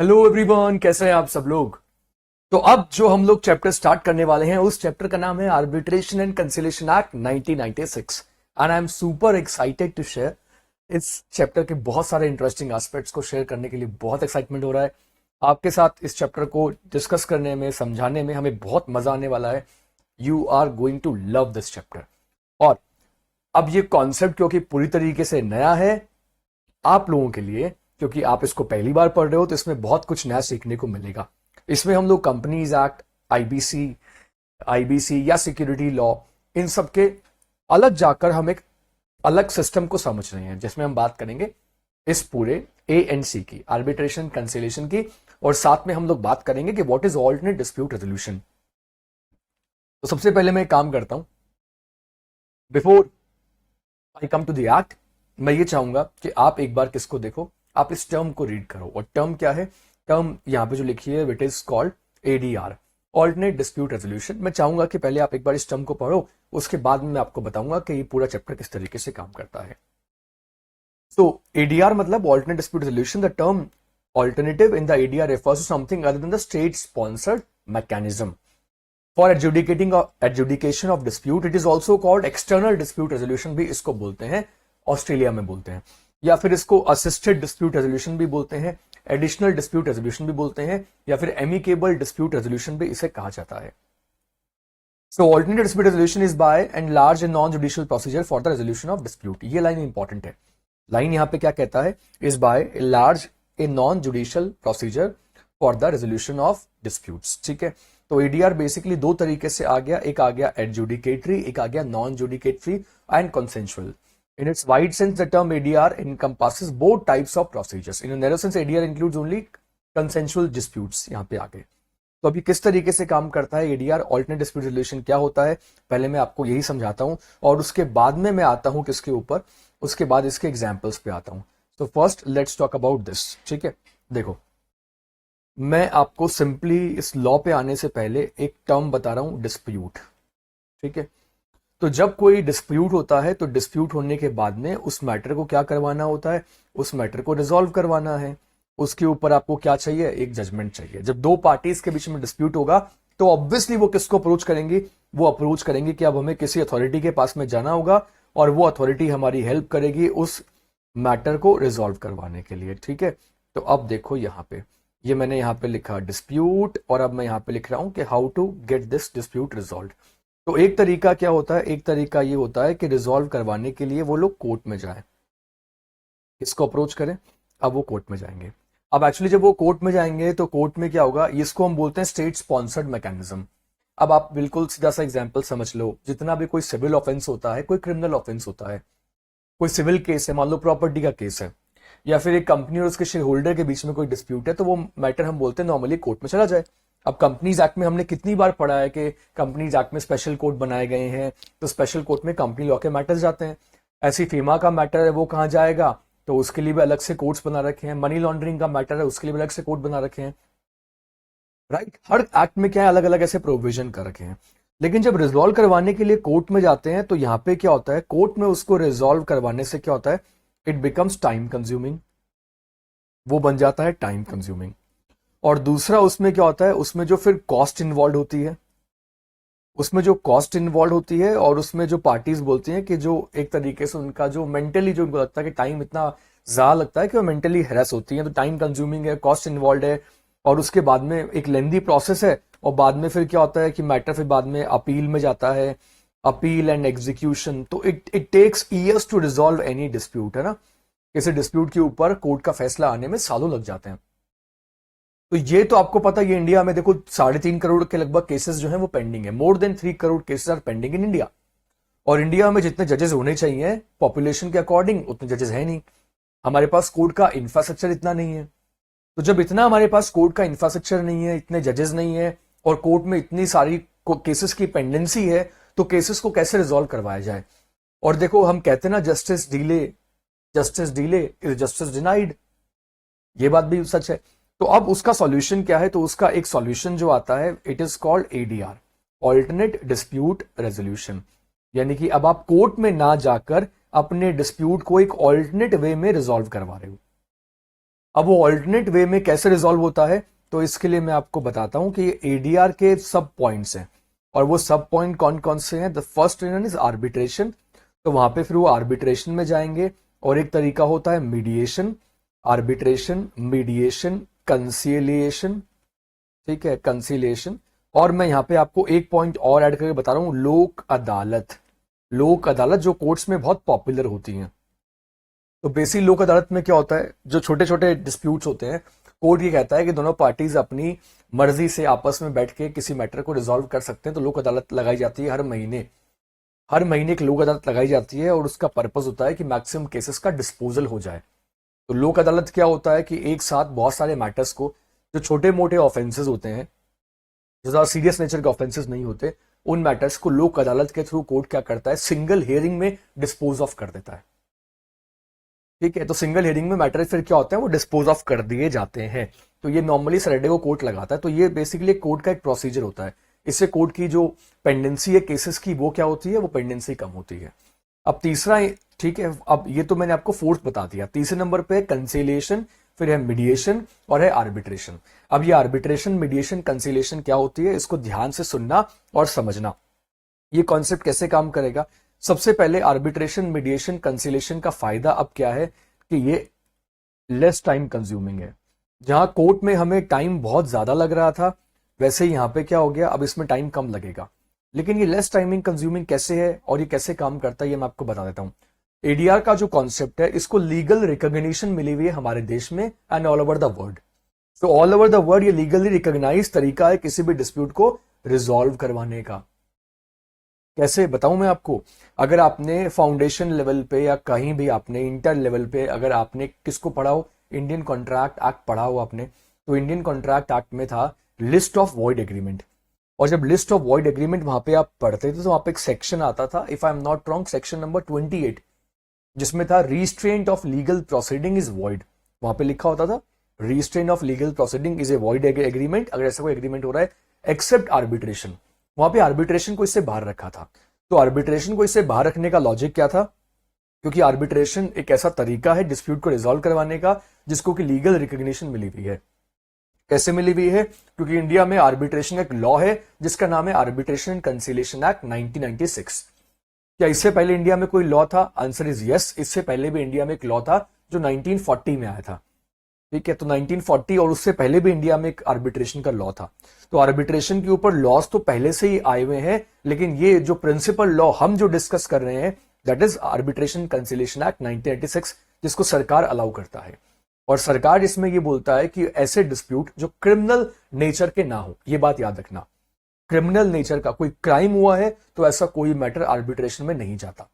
Hello everyone, कैसे हैं आप सब लोग। तो अब जो हम लोग चैप्टर स्टार्ट करने वाले हैं उस चैप्टर का नाम है arbitration and conciliation act 1996 and I am super excited to share. इस चैप्टर के बहुत सारे इंटरेस्टिंग एस्पेक्ट्स को शेयर करने के लिए बहुत एक्साइटमेंट हो रहा है। आपके साथ इस चैप्टर को डिस्कस करने में, समझाने में हमें बहुत मजा आने वाला है। You are going to love this chapter. और अब ये कॉन्सेप्ट क्योंकि पूरी तरीके से नया है आप लोगों के लिए, क्योंकि आप इसको पहली बार पढ़ रहे हो, तो इसमें बहुत कुछ नया सीखने को मिलेगा। इसमें हम लोग कंपनीज एक्ट, आईबीसी आईबीसी या सिक्योरिटी लॉ, इन सब के अलग जाकर हम एक अलग सिस्टम को समझ रहे हैं, जिसमें हम बात करेंगे इस पूरे एएनसी की, आर्बिट्रेशन कंसिलिएशन की, और साथ में हम लोग बात करेंगे कि what is alternate dispute resolution. तो सबसे पहले मैं एक काम करता हूं, before I come to the act, मैं ये चाहूंगा कि आप एक बार किसको देखो, आप इस टर्म को रीड करो। और टर्म क्या है? टर्म यहां पे जो लिखी है, it is called ADR, alternate dispute resolution. मैं चाहूंगा कि पहले आप एक बार इस टर्म को पढ़ो, उसके बाद में मैं आपको बताऊंगा कि ये पूरा चैप्टर किस तरीके से काम करता है। सो एडीआर मतलब alternate dispute resolution. The term alternative in the ADR refers to something other than the state sponsored mechanism for adjudication of dispute. It is also called external dispute resolution, भी इसको बोलते हैं, Australia में बोलते हैं, या फिर इसको असिस्टेड डिस्प्यूट रेजोल्यूशन भी बोलते हैं, एडिशनल डिस्प्यूट रेजोल्यूशन भी बोलते हैं, या फिर एमिकेबल डिस्प्यूट रेजोल्यूशन भी इसे कहा जाता है। So alternate dispute resolution is by and large and non judicial procedure for the resolution of dispute. ये लाइन इंपॉर्टेंट है। लाइन यहां पे क्या कहता है? Is by a large a non judicial procedure for the resolution of disputes. ठीक है, तो एडीआर बेसिकली दो तरीके से आ गया, एक आ गया एडजुडिकेटरी, एक आ गया non judicatory and consensual. In its wide sense, the term ADR encompasses both types of procedures. In a narrow sense, ADR includes only consensual disputes. यहाँ पे आगे तो अभी किस तरीके से काम करता है एडीआर, ऑल्टरनेट डिस्प्यूट रेजोल्यूशन क्या होता है, पहले मैं आपको यही समझाता हूं, और उसके बाद में मैं आता हूं किसके ऊपर, उसके बाद इसके एग्जाम्पल्स पे आता हूं। तो first let's talk about this. ठीक है, देखो मैं आपको सिंपली इस लॉ पे आने से पहले एक टर्म बता रहा हूं, डिस्प्यूट। ठीक है, तो जब कोई डिस्प्यूट होता है तो डिस्प्यूट होने के बाद में उस मैटर को क्या करवाना होता है, उस मैटर को रिजॉल्व करवाना है। उसके ऊपर आपको क्या चाहिए? एक जजमेंट चाहिए। जब दो पार्टीज के बीच में डिस्प्यूट होगा तो ऑब्वियसली वो किसको अप्रोच करेंगे? वो अप्रोच करेंगे कि अब हमें किसी अथॉरिटी के पास में जाना होगा और वो अथॉरिटी हमारी हेल्प करेगी उस मैटर को रिजॉल्व करवाने के लिए। ठीक है, तो अब देखो यहां पे, ये मैंने यहां पे लिखा डिस्प्यूट, और अब मैं यहां पे लिख रहा हूं कि how to get this dispute resolve. तो एक तरीका क्या होता है? एक तरीका ये होता है कि रिजॉल्व करवाने के लिए वो लोग कोर्ट में जाएं, इसको अप्रोच करें। अब वो कोर्ट में जाएंगे। अब एक्चुअली जब वो कोर्ट में जाएंगे तो कोर्ट में क्या होगा, इसको हम बोलते हैं स्टेट स्पॉन्सर्ड मैकेनिज्म। अब आप बिल्कुल सीधा सा एग्जांपल समझ लो, जितना भी कोई सिविल ऑफेंस होता है, कोई क्रिमिनल ऑफेंस होता है, कोई सिविल केस है, मान लो प्रॉपर्टी का केस है, या फिर एक कंपनी और उसके शेयर होल्डर के बीच में कोई डिस्प्यूट है, तो वो मैटर हम बोलते हैं नॉर्मली कोर्ट में चला जाए। अब कंपनीज एक्ट में हमने कितनी बार पढ़ा है कि कंपनीज एक्ट में स्पेशल कोर्ट बनाए गए हैं, तो स्पेशल कोर्ट में कंपनी लॉ के मैटर्स जाते हैं। ऐसी फीमा का मैटर है, वो कहां जाएगा? तो उसके लिए भी अलग से कोर्ट्स बना रखे हैं। मनी लॉन्ड्रिंग का मैटर है, उसके लिए भी अलग से कोर्ट बना रखे हैं। राइट, हर एक्ट में क्या है, अलग अलग ऐसे प्रोविजन कर रखे हैं। लेकिन जब रिजॉल्व करवाने के लिए कोर्ट में जाते हैं तो यहां पे क्या होता है, कोर्ट में उसको रिजॉल्व करवाने से क्या होता है, इट बिकम्स टाइम कंज्यूमिंग, वो बन जाता है टाइम कंज्यूमिंग। और दूसरा उसमें क्या होता है, उसमें जो फिर कॉस्ट इन्वॉल्व होती है, उसमें जो कॉस्ट इन्वॉल्व होती है, और उसमें जो पार्टीज बोलती हैं कि जो एक तरीके से उनका जो मेंटली जो उनको लगता है कि टाइम इतना ज्यादा लगता है कि वो मेंटली हैरेस होती है, तो टाइम कंज्यूमिंग है, कॉस्ट इन्वॉल्व है, और उसके बाद में एक लेंदी प्रोसेस है। और बाद में फिर क्या होता है कि मैटर फिर बाद में अपील में जाता है, अपील एंड एग्जीक्यूशन। तो it takes years to resolve any dispute, है ना। किसी डिस्प्यूट के ऊपर कोर्ट का फैसला आने में सालों लग जाते हैं। तो ये तो आपको पता, ये इंडिया में देखो 3.5 करोड़ के लगभग केसेस जो हैं वो पेंडिंग है। More than 3 crore cases are pending in India. और इंडिया में जितने जजेस होने चाहिए पॉपुलेशन के अकॉर्डिंग, उतने जजेस है नहीं। हमारे पास कोर्ट का इंफ्रास्ट्रक्चर इतना नहीं है। तो जब इतना हमारे पास कोर्ट का इंफ्रास्ट्रक्चर नहीं है, इतने जजेस नहीं है, और कोर्ट में इतनी सारी केसेस की पेंडेंसी है, तो केसेस को कैसे रिजॉल्व करवाया जाए? और देखो हम कहते हैं ना, justice delay is justice denied, ये बात भी सच है। तो अब उसका सॉल्यूशन क्या है? तो उसका एक सॉल्यूशन जो आता है, it is called ADR, alternate dispute resolution. यानी कि अब आप कोर्ट में ना जाकर अपने डिस्प्यूट को एक ऑल्टरनेट वे में रिजॉल्व करवा रहे हो। अब वो ऑल्टरनेट वे में कैसे रिजॉल्व होता है, तो इसके लिए मैं आपको बताता हूं कि ये एडीआर के सब पॉइंट्स हैं, और वो सब पॉइंट कौन कौन से हैं। The first one is arbitration, तो वहां पे फिर वो आर्बिट्रेशन में जाएंगे। और एक तरीका होता है मीडिएशन, आर्बिट्रेशन, मीडिएशन, कंसीलिएशन, ठीक है, कंसीलिएशन। और मैं यहाँ पे आपको एक पॉइंट और ऐड करके बता रहा हूं, लोक अदालत। लोक अदालत जो कोर्ट्स में बहुत पॉपुलर होती हैं। तो बेसिक लोक अदालत में क्या होता है, जो छोटे छोटे डिस्प्यूट्स होते हैं, कोर्ट ये कहता है कि दोनों पार्टीज अपनी मर्जी से आपस में बैठ के किसी मैटर को रिजॉल्व कर सकते हैं। तो लोक अदालत लगाई जाती है हर महीने एक लोक अदालत लगाई जाती है, और उसका पर्पज होता है कि मैक्सिमम केसेस का डिस्पोजल हो जाए। तो लोक अदालत क्या होता है कि एक साथ बहुत सारे मैटर्स को, जो छोटे मोटे ऑफेंसेस होते हैं, जो ज्यादा सीरियस नेचर के ऑफेंसेस नहीं होते, उन मैटर्स को लोक अदालत के थ्रू कोर्ट क्या करता है, सिंगल हियरिंग में डिस्पोज ऑफ कर देता है। ठीक है, तो सिंगल हियरिंग में मैटर फिर क्या होता है, वो डिस्पोज ऑफ कर दिए जाते हैं। तो ये नॉर्मली सैटरडे को कोर्ट लगाता है। तो ये बेसिकली कोर्ट का एक प्रोसीजर होता है। इससे कोर्ट की जो पेंडेंसी है केसेस की, वो क्या होती है, वो पेंडेंसी कम होती है। अब तीसरा, ठीक है, अब ये तो मैंने आपको फोर्थ बता दिया। तीसरे नंबर पे कंसिलिएशन, फिर है मीडिएशन और है आर्बिट्रेशन। अब ये आर्बिट्रेशन, मीडिएशन, कंसिलिएशन क्या होती है, इसको ध्यान से सुनना और समझना। ये कॉन्सेप्ट कैसे काम करेगा। सबसे पहले आर्बिट्रेशन, मीडिएशन, कंसिलिएशन का फायदा अब क्या है कि ये लेस टाइम कंज्यूमिंग है। जहां कोर्ट में हमें टाइम बहुत ज्यादा लग रहा था, वैसे यहां पे क्या हो गया, अब इसमें टाइम कम लगेगा। लेकिन ये लेस टाइमिंग कंज्यूमिंग कैसे है और ये कैसे काम करता है, ये मैं आपको बता देता हूं। एडीआर का जो कॉन्सेप्ट है, इसको लीगल रिकॉग्निशन मिली हुई है हमारे देश में and all over the world. तो ऑल ओवर द वर्ल्ड ये लीगली रिकॉग्नाइज तरीका है किसी भी डिस्प्यूट को रिजॉल्व करवाने का। कैसे बताऊं मैं आपको। अगर आपने फाउंडेशन लेवल पे या कहीं भी आपने इंटर लेवल पे, अगर आपने किसको पढ़ा हो, इंडियन कॉन्ट्रैक्ट एक्ट पढ़ा हो आपने, तो इंडियन कॉन्ट्रैक्ट एक्ट में था लिस्ट ऑफ वॉइड एग्रीमेंट। और जब लिस्ट ऑफ वॉइड एग्रीमेंट वहां पे आप पढ़ते थे, तो वहां पे एक सेक्शन आता था, if I am not wrong, section number 28, जिसमें था restraint of legal proceeding is void. वहां पे लिखा होता था restraint of legal proceeding is a void agreement, अगर ऐसा कोई एग्रीमेंट हो रहा है, एक्सेप्ट आर्बिट्रेशन। वहां पे आर्बिट्रेशन को इससे बाहर रखा था। तो आर्बिट्रेशन को इससे बाहर रखने का लॉजिक क्या था, क्योंकि आर्बिट्रेशन एक ऐसा तरीका है डिस्प्यूट को रिजॉल्व करवाने का जिसको कि लीगल रिकॉग्निशन मिली हुई है। कैसे मिली हुई है, क्योंकि इंडिया में आर्बिट्रेशन एक लॉ है जिसका नाम है आर्बिट्रेशन एंड कंसिलिएशन एक्ट 1996। क्या इससे पहले इंडिया में कोई लॉ था? Answer is yes. इससे पहले भी इंडिया में एक लॉ था जो 1940 में आया था। ठीक है, तो 1940 और उससे पहले भी इंडिया में एक आर्बिट्रेशन का लॉ था। तो आर्बिट्रेशन के ऊपर लॉज तो पहले से ही आए हुए हैं, लेकिन ये जो प्रिंसिपल लॉ हम जो डिस्कस कर रहे हैं, that is arbitration conciliation act 1996, जिसको सरकार अलाउ करता है। और सरकार इसमें ये बोलता है कि ऐसे डिस्प्यूट जो क्रिमिनल नेचर के ना हो, ये बात याद रखना, क्रिमिनल नेचर का कोई क्राइम हुआ है तो ऐसा कोई मैटर आर्बिट्रेशन में नहीं जाता।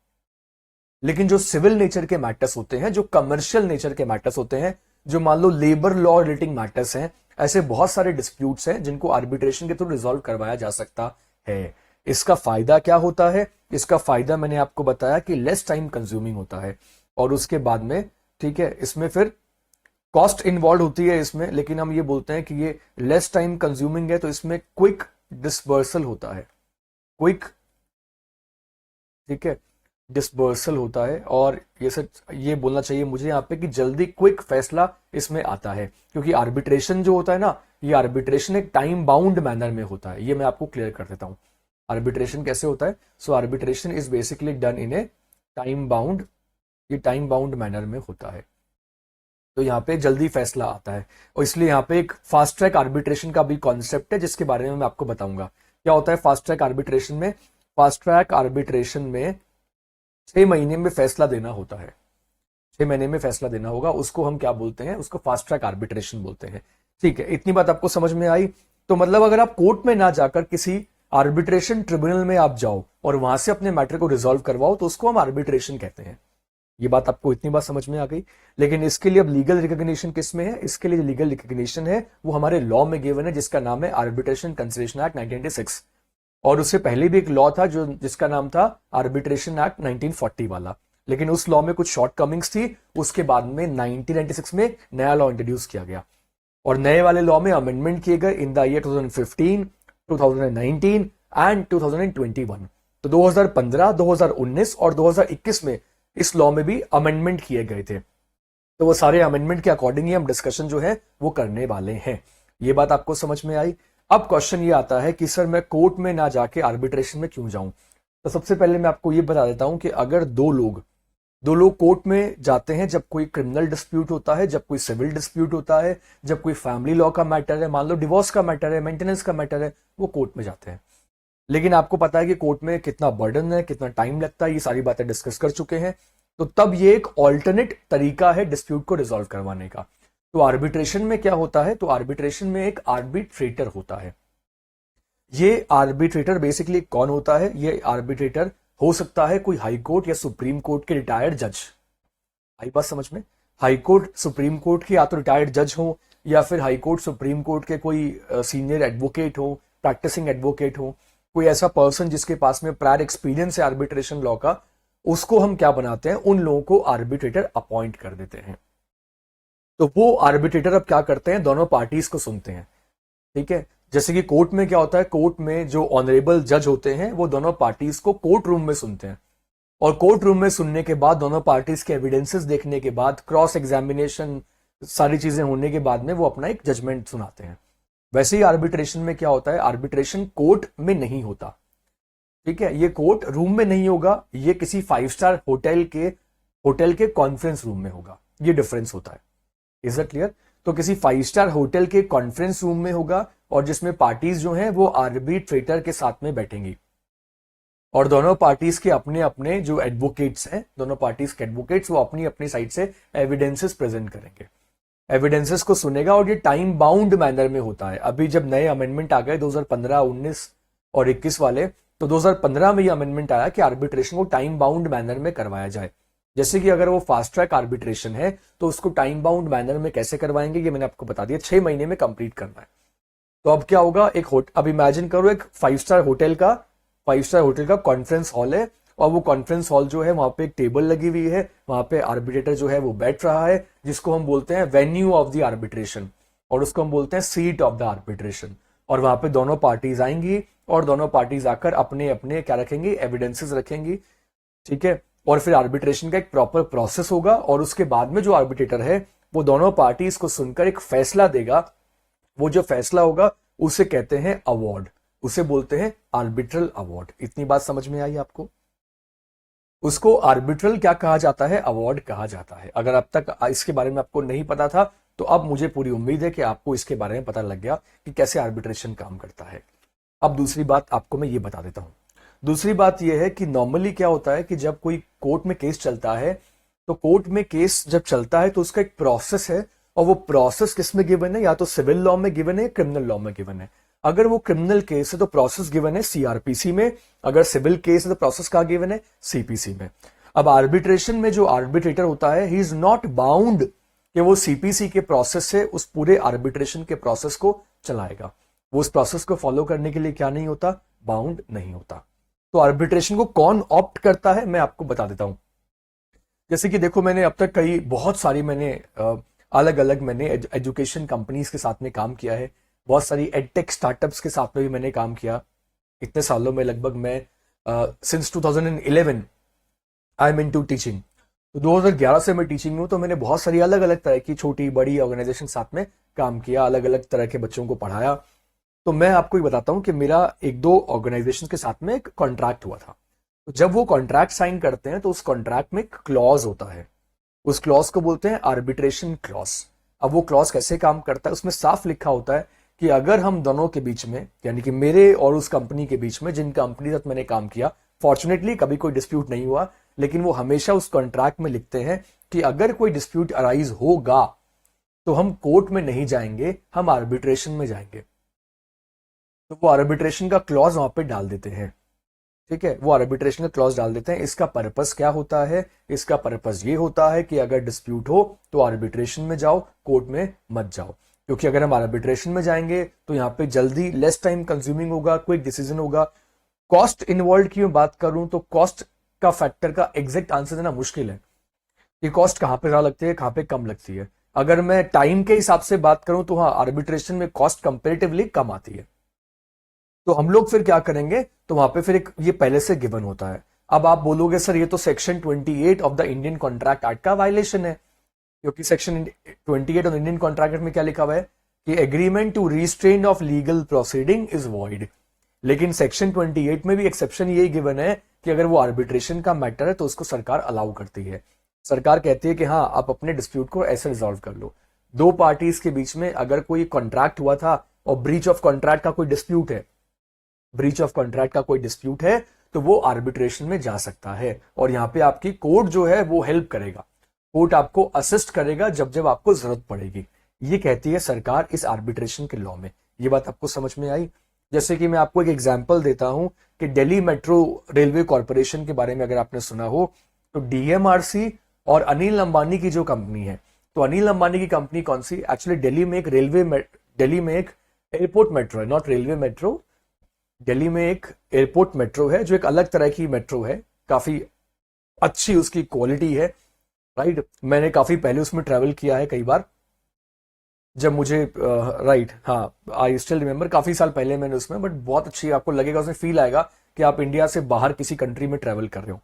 लेकिन जो सिविल नेचर के मैटर्स होते हैं, जो कमर्शियल नेचर के मैटर्स होते हैं, जो मान लो लेबर लॉ रिलेटिंग मैटर्स हैं, ऐसे बहुत सारे डिस्प्यूट्स हैं जिनको आर्बिट्रेशन के थ्रू रिजॉल्व करवाया जा सकता है। इसका फायदा क्या होता है? इसका फायदा मैंने आपको बताया कि लेस टाइम कंज्यूमिंग होता है, और उसके बाद में, ठीक है, इसमें फिर कॉस्ट इन्वॉल्व होती है इसमें, लेकिन हम ये बोलते हैं कि ये लेस टाइम कंज्यूमिंग है, तो इसमें क्विक डिस्बर्सल होता है, क्विक, ठीक है, डिस्बर्सल होता है। और ये सच ये बोलना चाहिए मुझे यहाँ पे कि जल्दी क्विक फैसला इसमें आता है, क्योंकि आर्बिट्रेशन जो होता है ना, ये आर्बिट्रेशन एक टाइम बाउंड मैनर में होता है। ये मैं आपको क्लियर कर देता हूं आर्बिट्रेशन कैसे होता है। So arbitration is basically done in a time bound, ये टाइम बाउंड मैनर में होता है। तो यहाँ पे जल्दी फैसला आता है, और इसलिए यहाँ पे एक फास्ट ट्रैक आर्बिट्रेशन का भी कॉन्सेप्ट है, जिसके बारे में मैं आपको बताऊंगा क्या होता है फास्ट ट्रैक आर्बिट्रेशन में। फास्ट ट्रैक आर्बिट्रेशन में 6 महीने में फैसला देना होता है, 6 महीने में फैसला देना होगा, उसको हम क्या बोलते हैं, उसको फास्ट ट्रैक आर्बिट्रेशन बोलते हैं। ठीक है, इतनी बात आपको समझ में आई। तो मतलब अगर आप कोर्ट में ना जाकर किसी आर्बिट्रेशन ट्रिब्यूनल में आप जाओ और वहां से अपने मैटर को रिजॉल्व करवाओ, तो उसको हम आर्बिट्रेशन कहते हैं। ये बात आपको इतनी बात समझ में आ गई। लेकिन इसके लिए अब लीगल रिकॉग्निशन किस में है? इसके लिए लीगल रिकॉग्निशन है वो हमारे लॉ में गिवन है, जिसका नाम है आर्बिट्रेशन कंसिलिएशन एक्ट 1996। और उससे पहले भी एक लॉ था जो जिसका नाम था आर्बिट्रेशन एक्ट 1940 वाला, लेकिन उस लॉ में कुछ शॉर्ट कमिंग्स थी। उसके बाद में 1996 में नया लॉ इंट्रोड्यूस किया गया, और नए वाले लॉ में अमेंडमेंट किए गए इन द ईयर 2015, 2019 एंड 2021। तो 2015, 2019 और 2021 में इस लॉ में भी अमेंडमेंट किए गए थे। तो वो सारे अमेंडमेंट के अकॉर्डिंग ही हम डिस्कशन जो है वो करने वाले हैं। ये बात आपको समझ में आई। अब क्वेश्चन ये आता है कि सर मैं कोर्ट में ना जाके आर्बिट्रेशन में क्यों जाऊं। तो सबसे पहले मैं आपको ये बता देता हूं कि अगर दो लोग कोर्ट में जाते हैं जब कोई क्रिमिनल डिस्प्यूट होता है, जब कोई सिविल डिस्प्यूट होता है, जब कोई फैमिली लॉ का मैटर है, मान लो डिवोर्स का मैटर है, मेंटेनेंस का मैटर है, वो कोर्ट में जाते हैं। लेकिन आपको पता है कि कोर्ट में कितना बर्डन है, कितना टाइम लगता है, ये सारी बातें डिस्कस कर चुके हैं। तो तब ये एक ऑल्टरनेट तरीका है डिस्प्यूट को रिजॉल्व करवाने का। तो आर्बिट्रेशन में क्या होता है, तो आर्बिट्रेशन में एक आर्बिट्रेटर होता है। ये आर्बिट्रेटर बेसिकली कौन होता है, ये आर्बिट्रेटर हो सकता है कोई हाई कोर्ट या सुप्रीम कोर्ट के रिटायर्ड जज। आई बात समझ में? हाई कोर्ट सुप्रीम कोर्ट के या तो रिटायर्ड जज हो, या फिर हाई कोर्ट सुप्रीम कोर्ट के कोई सीनियर एडवोकेट हो, प्रैक्टिसिंग एडवोकेट हो, कोई ऐसा पर्सन जिसके पास में प्रायर एक्सपीरियंस है आर्बिट्रेशन लॉ का, उसको हम क्या बनाते हैं, उन लोगों को आर्बिट्रेटर अपॉइंट कर देते हैं। तो वो आर्बिट्रेटर अब क्या करते हैं, दोनों पार्टीज को सुनते हैं। ठीक है, जैसे कि कोर्ट में क्या होता है, कोर्ट में जो ऑनरेबल जज होते हैं वो दोनों पार्टीज को कोर्ट रूम में सुनते हैं, और कोर्ट रूम में सुनने के बाद दोनों पार्टीज के एविडेंसेस देखने के बाद, क्रॉस एग्जामिनेशन सारी चीजें होने के बाद में वो अपना एक जजमेंट सुनाते हैं। वैसे ही आर्बिट्रेशन में क्या होता है, आर्बिट्रेशन कोर्ट में नहीं होता। ठीक है, ये कोर्ट रूम में नहीं होगा, ये किसी 5 स्टार होटल के कॉन्फ्रेंस रूम में होगा। ये डिफरेंस होता है। Is it clear? तो किसी 5 स्टार होटल के कॉन्फ्रेंस रूम में होगा, और जिसमें पार्टीज जो हैं वो आर्बिट्रेटर के साथ में बैठेंगी, और दोनों पार्टीज के अपने अपने जो एडवोकेट्स हैं, दोनों पार्टीज के एडवोकेट्स वो अपनी अपनी साइड से एविडेंसेस प्रेजेंट करेंगे, एविडेंसेस को सुनेगा, और ये टाइम बाउंड मैनर में होता है। अभी जब नए अमेंडमेंट आ गए 2015, 19 और 21 वाले, तो 2015 में ये अमेंडमेंट आया कि आर्बिट्रेशन को टाइम बाउंड मैनर में करवाया जाए। जैसे कि अगर वो फास्ट ट्रैक आर्बिट्रेशन है तो उसको टाइम बाउंड मैनर में कैसे करवाएंगे, ये मैंने आपको बता दिया, 6 महीने में कंप्लीट करना है। तो अब क्या होगा, अब इमेजिन करो एक 5 स्टार होटल का कॉन्फ्रेंस हॉल है, और वो कॉन्फ्रेंस हॉल जो है वहां पे एक टेबल लगी हुई है, वहां पे आर्बिट्रेटर जो है वो बैठ रहा है, जिसको हम बोलते हैं वेन्यू ऑफ द आर्बिट्रेशन, और उसको हम बोलते हैं सीट ऑफ द आर्बिट्रेशन। और वहां पे दोनों पार्टीज आएंगी, और दोनों पार्टीज आकर अपने अपने क्या रखेंगी, एविडेंसेस रखेंगी। ठीक है, और फिर आर्बिट्रेशन का एक प्रॉपर प्रोसेस होगा, और उसके बाद में जो आर्बिट्रेटर है वो दोनों पार्टीज को सुनकर एक फैसला देगा। वो जो फैसला होगा उसे कहते हैं अवार्ड, उसे बोलते हैं आर्बिट्रल अवार्ड। इतनी बात समझ में आई आपको? उसको आर्बिट्रल क्या कहा जाता है, अवार्ड कहा जाता है। अगर अब तक इसके बारे में आपको नहीं पता था तो अब मुझे पूरी उम्मीद है कि आपको इसके बारे में पता लग गया कि कैसे आर्बिट्रेशन काम करता है। अब दूसरी बात आपको मैं ये बता देता हूं। दूसरी बात यह है कि नॉर्मली क्या होता है कि जब कोई कोर्ट में केस चलता है, तो कोर्ट में केस जब चलता है तो उसका एक प्रोसेस है, और वो प्रोसेस किस में गिवन है, या तो सिविल लॉ में गिवन है, क्रिमिनल लॉ में गिवन है। अगर वो क्रिमिनल केस है तो प्रोसेस गिवन है सीआरपीसी में, अगर सिविल केस है तो प्रोसेस कहां गिवन है, सीपीसी में। अब आर्बिट्रेशन में जो आर्बिट्रेटर होता है, ही इज नॉट बाउंड कि वो सीपीसी के प्रोसेस से उस पूरे आर्बिट्रेशन के प्रोसेस को चलाएगा। वो उस प्रोसेस को फॉलो करने के लिए क्या नहीं होता, बाउंड नहीं होता। तो आर्बिट्रेशन को कौन ऑप्ट करता है, मैं आपको बता देता हूं। जैसे कि देखो, मैंने अब तक बहुत सारी अलग अलग मैंने एजुकेशन कंपनीज के साथ में काम किया है, बहुत सारी एडटेक स्टार्टअप्स के साथ में भी मैंने काम किया। इतने सालों में लगभग मैं since 2011 I am into teaching. तो 2011 से मैं टीचिंग में हूं, तो मैंने बहुत सारी अलग अलग तरह की छोटी बड़ी ऑर्गेनाइजेशन साथ में काम किया, अलग अलग तरह के बच्चों को पढ़ाया। तो मैं आपको ये बताता हूं कि मेरा 1-2 ऑर्गेनाइजेशन के साथ में एक कॉन्ट्रैक्ट हुआ था। तो जब वो कॉन्ट्रैक्ट साइन करते हैं तो उस कॉन्ट्रैक्ट में एक क्लॉज होता है, उस क्लॉज को बोलते हैं आर्बिट्रेशन क्लॉज। अब वो क्लॉज कैसे काम करता है, उसमें साफ लिखा होता है कि अगर हम दोनों के बीच में, यानी कि मेरे और उस कंपनी के बीच में, जिन कंपनी के साथ मैंने काम किया, फॉर्चुनेटली कभी कोई डिस्प्यूट नहीं हुआ, लेकिन वो हमेशा उस कॉन्ट्रैक्ट में लिखते हैं कि अगर कोई डिस्प्यूट अराइज होगा तो हम कोर्ट में नहीं जाएंगे, हम आर्बिट्रेशन में जाएंगे। तो वो आर्बिट्रेशन का क्लॉज वहां पे डाल देते हैं। ठीक है, वो आर्बिट्रेशन का क्लॉज डाल देते हैं। इसका पर्पस क्या होता है, इसका पर्पस ये होता है कि अगर डिस्प्यूट हो तो आर्बिट्रेशन में जाओ, कोर्ट में मत जाओ। क्योंकि अगर हम आर्बिट्रेशन में जाएंगे तो यहाँ पे जल्दी लेस टाइम कंज्यूमिंग होगा, क्विक डिसीजन होगा। कॉस्ट इन्वॉल्व की मैं बात करूं तो कॉस्ट का फैक्टर का एग्जैक्ट आंसर देना मुश्किल है कि कॉस्ट कहां पे ज्यादा लगती है, कहां पे कम लगती है। अगर मैं टाइम के हिसाब से बात करूं तो हाँ, आर्बिट्रेशन में कॉस्ट कंपेरेटिवली कम आती है। तो हम लोग फिर क्या करेंगे, तो वहां पे फिर एक ये पहले से गिवन होता है। अब आप बोलोगे सर ये तो section 28 of the Indian contract act का वायलेशन है, क्योंकि section 28 of Indian contract act में क्या लिखा हुआ है कि agreement to restrain of legal proceeding is void. लेकिन सेक्शन 28 में भी एक्सेप्शन यही गिवन है कि अगर वो आर्बिट्रेशन का मैटर है तो उसको सरकार अलाउ करती है। सरकार कहती है कि हाँ, आप अपने डिस्प्यूट को ऐसे रिजॉल्व कर लो। दो पार्टीज के बीच में अगर कोई कॉन्ट्रैक्ट हुआ था और ब्रीच ऑफ कॉन्ट्रैक्ट का कोई डिस्प्यूट है, ब्रीच ऑफ कॉन्ट्रैक्ट का कोई डिस्प्यूट है, तो वो आर्बिट्रेशन में जा सकता है। और यहां पे आपकी कोर्ट जो है वो हेल्प करेगा, कोर्ट आपको असिस्ट करेगा जब जब आपको जरूरत पड़ेगी। ये कहती है सरकार इस आर्बिट्रेशन के लॉ में। ये बात आपको समझ में आई? जैसे कि मैं आपको एक एग्जांपल देता हूं कि दिल्ली मेट्रो रेलवे कॉर्पोरेशन के बारे में अगर आपने सुना हो तो डीएमआरसी और अनिल अंबानी की जो कंपनी है, तो अनिल अंबानी की कंपनी कौन सी? एक्चुअली दिल्ली में एक एयरपोर्ट मेट्रो है, नॉट रेलवे मेट्रो। दिल्ली में एक एयरपोर्ट मेट्रो है जो एक अलग तरह की मेट्रो है, काफी अच्छी उसकी क्वालिटी है, राइट। मैंने काफी पहले उसमें ट्रेवल किया है कई बार, जब मुझे राइट, हाँ, आई स्टिल रिमेम्बर, काफी साल पहले मैंने उसमें, बट बहुत अच्छी आपको लगेगा, उसमें फील आएगा कि आप इंडिया से बाहर किसी कंट्री में ट्रेवल कर रहे हो।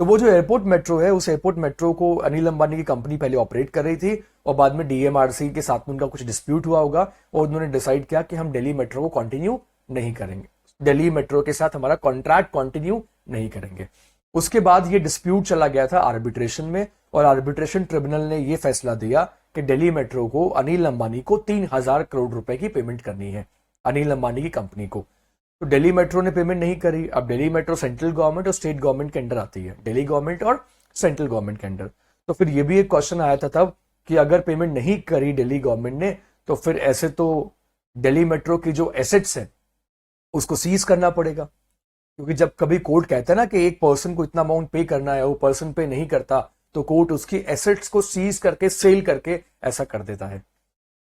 तो वो जो एयरपोर्ट मेट्रो है, उस एयरपोर्ट मेट्रो को अनिल अंबानी की कंपनी पहले ऑपरेट कर रही थी और बाद में डीएमआरसी के साथ में उनका कुछ डिस्प्यूट हुआ होगा और उन्होंने डिसाइड किया कि हम दिल्ली मेट्रो को कंटिन्यू नहीं करेंगे, दिल्ली मेट्रो के साथ हमारा कॉन्ट्रैक्ट कंटिन्यू नहीं करेंगे। उसके बाद ये डिस्प्यूट चला गया था आर्बिट्रेशन में और आर्बिट्रेशन ट्रिब्यूनल ने ये फैसला दिया कि दिल्ली मेट्रो को अनिल अंबानी को 3,000 करोड़ रुपए की पेमेंट करनी है, अनिल अंबानी की कंपनी को। तो दिल्ली मेट्रो ने पेमेंट नहीं करी। अब दिल्ली मेट्रो सेंट्रल गवर्नमेंट और स्टेट गवर्नमेंट के अंडर आती है, दिल्ली गवर्नमेंट और सेंट्रल गवर्नमेंट के अंडर। तो फिर ये भी एक क्वेश्चन आया था तब कि अगर पेमेंट नहीं करी दिल्ली गवर्नमेंट ने तो फिर ऐसे तो दिल्ली मेट्रो की जो एसेट्स है उसको सीज करना पड़ेगा, क्योंकि जब कभी कोर्ट कहता है ना कि एक पर्सन को इतना अमाउंट पे करना है, वो पर्सन पे नहीं करता तो कोर्ट उसकी एसेट्स को सीज करके सेल करके ऐसा कर देता है।